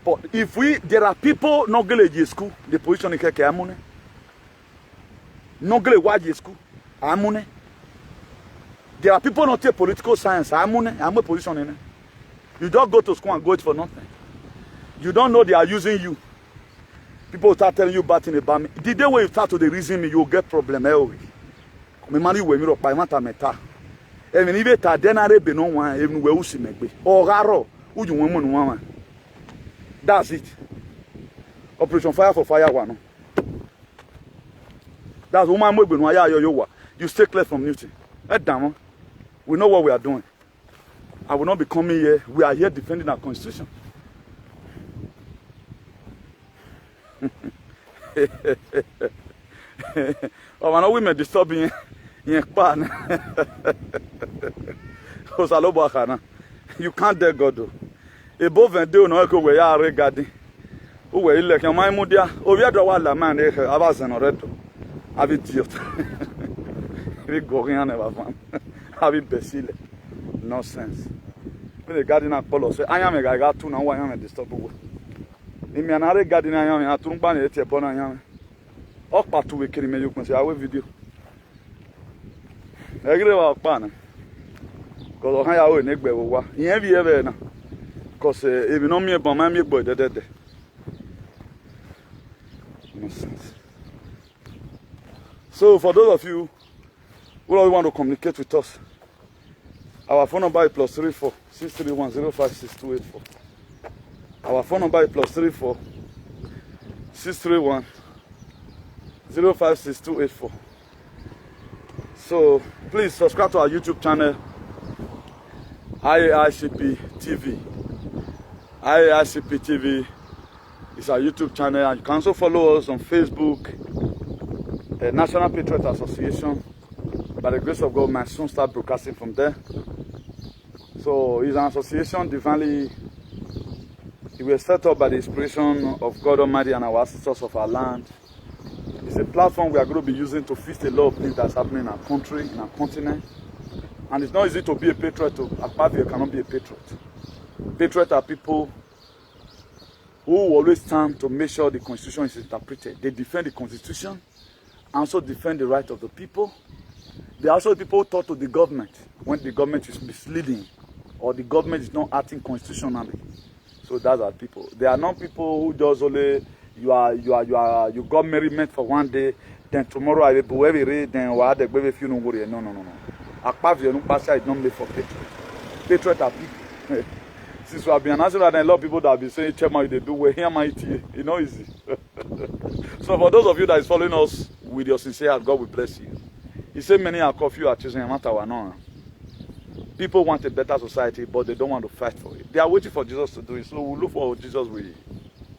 But if there are people not going to school, the position is keke amune. Not going to school, amune. There are people not take political science, amune, amune position in it. You don't go to school and go it for nothing. You don't know they are using you. People start telling you bad things about me. The day when you start to reason me, you will get problem. Me money we me rock by mata meta. Even if it denare be no one, even we usi megbe. Ogaro, uju wemu no one. That's it. Operation Fire for Fire one. That's woman we no ya yo. You stay clear from Newton. Damn. We know what we are doing. I will not be coming here. We are here defending our constitution. Oh, I know women disturbing in pan. You can't dare God do. Above and do no go where are regarding. Who were like your my mudia? Oh, we are the one man. I was an already. Have it idiot. We go in never found. Have it becile. Nonsense. When the gardener call us, I am a guy got two now. I am a disturbable. In me another garden I am a trumpan at upon I am. Up part 2 week in me, you can see our video. I agree about pan. Because I have a neck by what you have ever now. Because if you know me about my boy, dead. Nonsense. So, for those of you who want to communicate with us, our phone number is +34 631 056284. Our phone number is +34 631 056284. So please subscribe to our YouTube channel. IAICP TV. IAICP TV is our YouTube channel, and you can also follow us on Facebook, National Patriot Association. By the grace of God, we might soon start broadcasting from there. So it's an association divinely, it was set up by the inspiration of God Almighty and our ancestors of our land. It's a platform we are going to be using to fix a lot of things that's happening in our country, in our continent. And it's not easy to be a patriot. Akpabio cannot be a patriot. Patriots are people who always stand to make sure the Constitution is interpreted. They defend the Constitution and also defend the right of the people. They are also the people who talk to the government when the government is misleading or the government is not acting constitutionally. So that's our people. They are not people who just only you got merriment for one day, then tomorrow I will be every day, then we have a few no. Akpavio no pastor is not made for patriots. Patriots are people. Since we have been announcing that, a lot of people that have been saying, Chairman, they do well here, mighty. It's not easy. So for those of you that is following us with your sincere heart, God will bless you. He said many are called, few are chosen, matter or not. People want a better society, but they don't want to fight for it. They are waiting for Jesus to do it. So we'll look for Jesus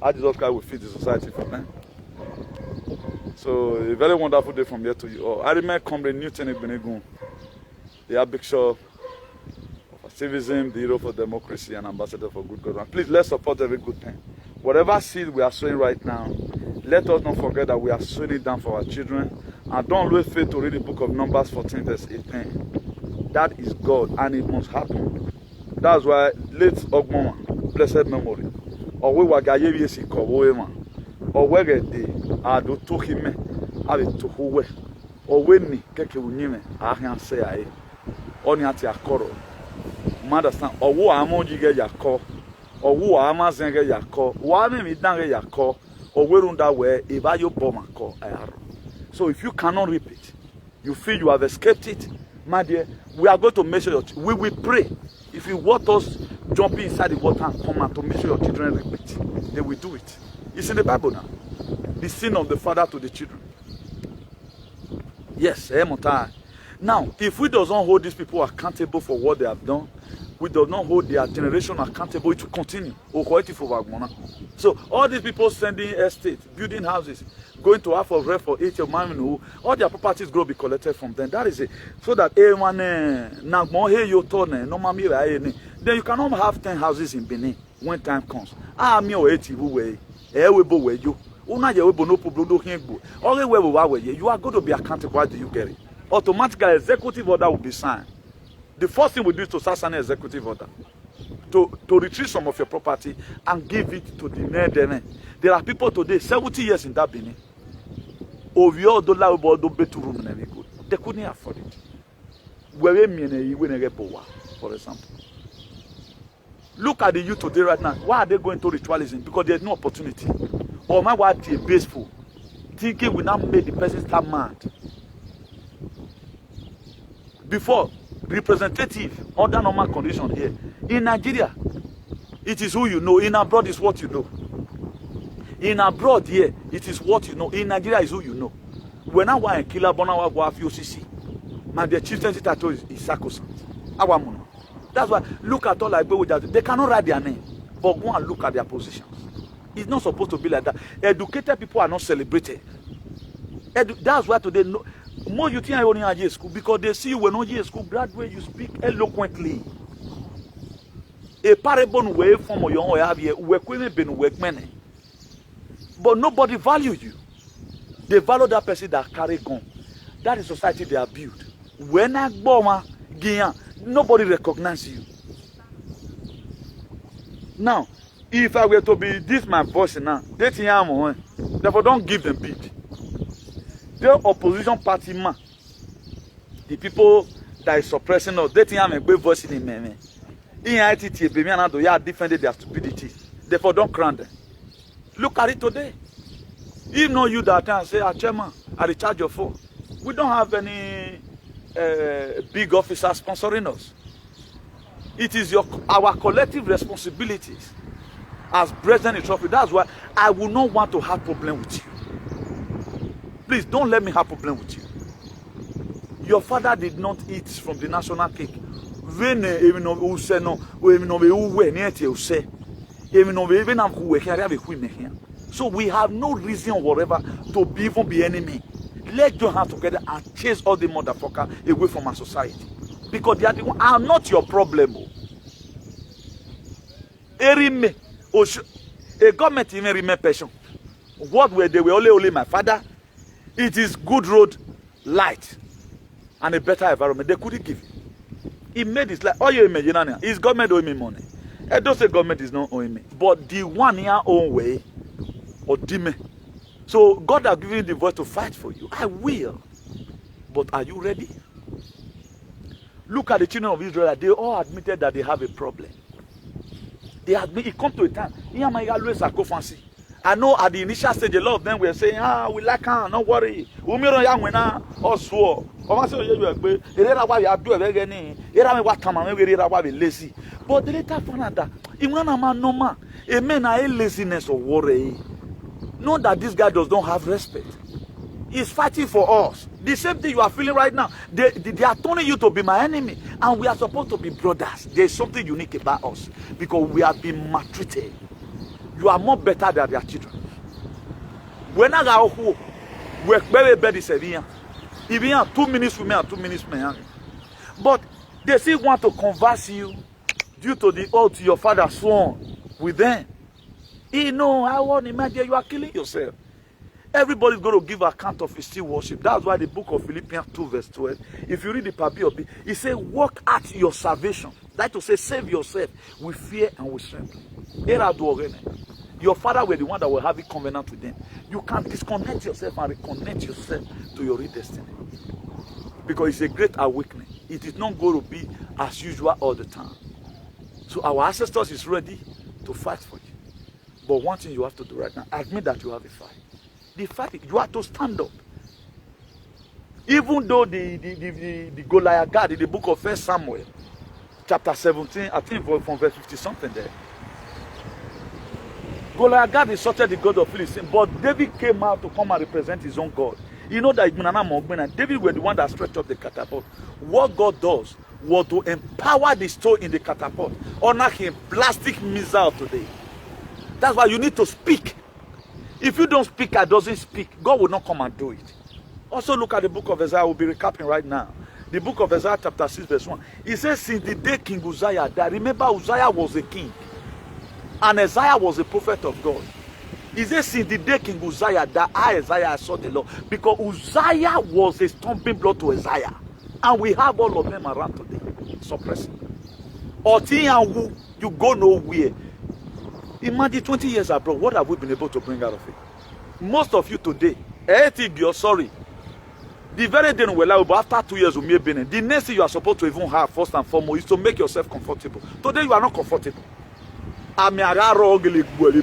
how Jesus Christ will feed the society for them. So a very wonderful day from here to you all. I remember COMRADE Newton Benegun, the Archbishop of Activism, the hero for democracy, and ambassador for good government. Please, let's support every good thing. Whatever seed we are sowing right now, let us not forget that we are sowing it down for our children. And don't lose faith to read the book of Numbers 14 verse 18. That is God, and it must happen. That's why late Ogmoma, blessed memory, or we were Gayevi Sikowoema, or where they are do to him, have it to who, or when me, Keke Unime, I can say I, only at your coro. Understand, or who am on you get your call, or who am I saying your call, why me down your call, or where on that way, if I your bomb call, so if you cannot reap it, you feel you have escaped it, my dear, we are going to measure your children. We will pray. If you want us jumping inside the water and come out to make sure your children reap it, they will do it. It's in the Bible now. The sin of the father to the children. Yes, now, if we do not hold these people accountable for what they have done, we do not hold their generation accountable, it will continue. So all these people sending estates, building houses, going to half of rent for 8 months, all their properties will be collected from them. That is it. So that then you cannot have 10 houses in Benin when time comes. You are going to be accountable. Why do you get it? Automatically, executive order will be signed. The first thing we do is to start an executive order to retrieve some of your property and give it to the Nederland. There are people today, 70 years in that Benin. They couldn't afford it. For example. Look at the youth today right now. Why are they going to ritualism? Because there's no opportunity. Or my wife is baseful. Thinking will not make the person start mad. Before, representative under normal condition here. In Nigeria, it is who you know. In abroad, is what you know. In abroad here, it is what you know. In Nigeria, is who you know. When I want to kill a bonawa go after OCC, my the chieftaincy title is sacrosanct. That's why look at all like they cannot write their name, but go and look at their positions. It's not supposed to be like that. Educated people are not celebrated. That's why today more you think I only at school because they see you when not school graduate, you speak eloquently. A parable way from your own have here, but nobody value you. They value that person that carry gun. That is society they are built. When I bomb, nobody recognize you. Now, if I were to be this my voice now, therefore don't give them beat. The opposition party man, the people that is suppressing us, they think I'm a great voice in me. In ITT, baby, and they are defending their stupidity. Therefore, don't crown them. Look at it today. If not you that time say, Chairman, I recharge your phone. We don't have any big officer sponsoring us. It is our collective responsibilities as brethren in trophy. That's why I will not want to have problem with you. Please don't let me have problem with you. Your father did not eat from the national cake. vene even no use no we no be uwe ne ete use even no even am ku we carry be me here. So we have no reason whatever to even be enemy. Let's join hands together and chase all the motherfucker away from our society. Because they are not your problem. A government even remain patient. What were they were only my father? It is good road, light, and a better environment. They couldn't give. He made it like, oh, you imagine, his government owing me money. I don't say government is not owing me, but the one year own way, or dime. So God has given you the voice to fight for you. I will. But are you ready? Look at the children of Israel. They all admitted that they have a problem. They admit it come to a time. I know at the initial stage, a lot of them were saying, we like her, don't worry. But the later found out that a man a laziness or worry. Know that this guy does not have respect. He's fighting for us. The same thing you are feeling right now. They are turning you to be my enemy. And we are supposed to be brothers. There is something unique about us. Because we have been maltreated. You are more better than their children. When I go home, work very bad is even 2 minutes with me and 2 minutes with me. But they still want to converse you due to the oath your father sworn with them. You know, I want to imagine you are killing yourself. Everybody's going to give account of his still worship. That's why the book of Philippians 2 verse 12, if you read the Papi of it, it says, work at your salvation. That to say, save yourself with fear and with strength. Your father were the one that will have a covenant with them. You can disconnect yourself and reconnect yourself to your real destiny. Because it's a great awakening. It is not going to be as usual all the time. So our ancestors is ready to fight for you. But one thing you have to do right now, admit that you have a fight. The fight, you have to stand up. Even though the Goliath God in the book of 1 Samuel, chapter 17, I think from verse 50 something there. Goliath God insulted the God of Philistines, but David came out to come and represent his own God. You know that David were the one that stretched up the catapult. What God does was to empower the stone in the catapult. Honor him, plastic missile today. That's why you need to speak. If you don't speak and doesn't speak, God will not come and do it. Also look at the book of Isaiah. We'll be recapping right now. The book of Isaiah chapter 6 verse 1. It says, since the day King Uzziah died, remember Uzziah was a king. And Isaiah was a prophet of God. He says, since the day King Uzziah died, Isaiah saw the Lord. Because Uzziah was a stumbling block to Isaiah. And we have all of them around today. Suppressing. You go nowhere. Imagine 20 years abroad, what have we been able to bring out of it? Most of you today, you're sorry. The very day we like, but after 2 years we may be in. The next thing you are supposed to even have, first and foremost, is to make yourself comfortable. Today you are not comfortable. A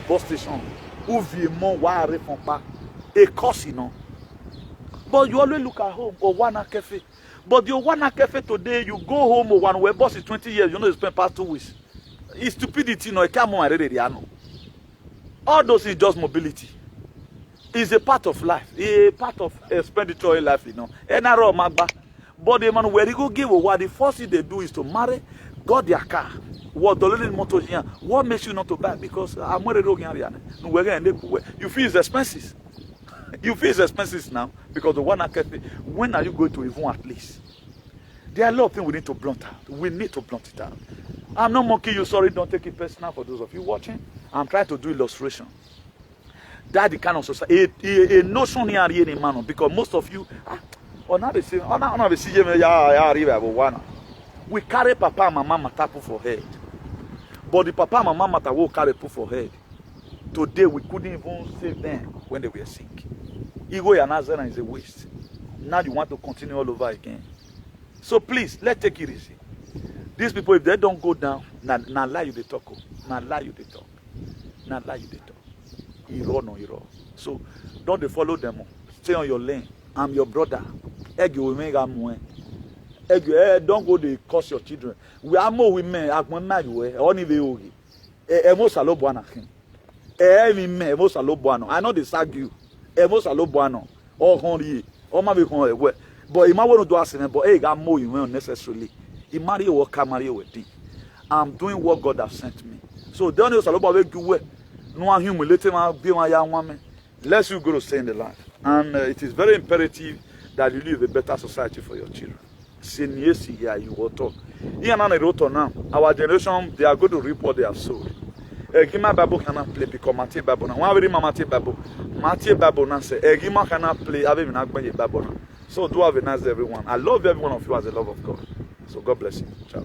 bus station. A course, you know. But you always look at home or one cafe. But the one cafe today, you go home or one where boss is 20 years, you know, you spend past 2 weeks. It's stupidity, no, it can't move. All those is just mobility. It's a part of life, a part of expenditure in life, you know. But the man where you go give what the first thing they do is to marry, got their car. What the little motor here? What makes you not to buy? Because I'm worried you feel it's expenses. You feel it's expenses now because the one cafe. When are you going to even at least? There are a lot of things we need to blunt out. We need to blunt it out. I'm not mocking you, sorry, don't take it personal for those of you watching. I'm trying to do illustration. That's the kind of society, a notion here in man, because most of you, we carry papa and mama tapu for head. But the papa and mama will carry put for head. Today we couldn't even save them when they were sick. Ego and is a waste. Now you want to continue all over again. So please, let's take it easy. These people, if they don't go down, na lie you they talk. Na lie you they talk. Na lie you they talk. Hero no hero. So don't they follow them. Stay on your lane. I'm your brother. Don't go to curse your children. We are more women. I know they sag you. But you might want to do accident, but hey, got more you unnecessarily. He marry or can marry with thee. I'm doing what God has sent me. So don't you about no one humiliating be my young woman. Lest you go to stay in the life. And it is very imperative that you live a better society for your children. Now, our generation, they are going to reap what they have sowed. Egima Babu cannot play because Matthew Babu. One very Matthew Babu. Matthew Babu now say Egima cannot play. Have even Babu. So do have a nice day, everyone. I love every one of you as the love of God. So God bless you. Ciao.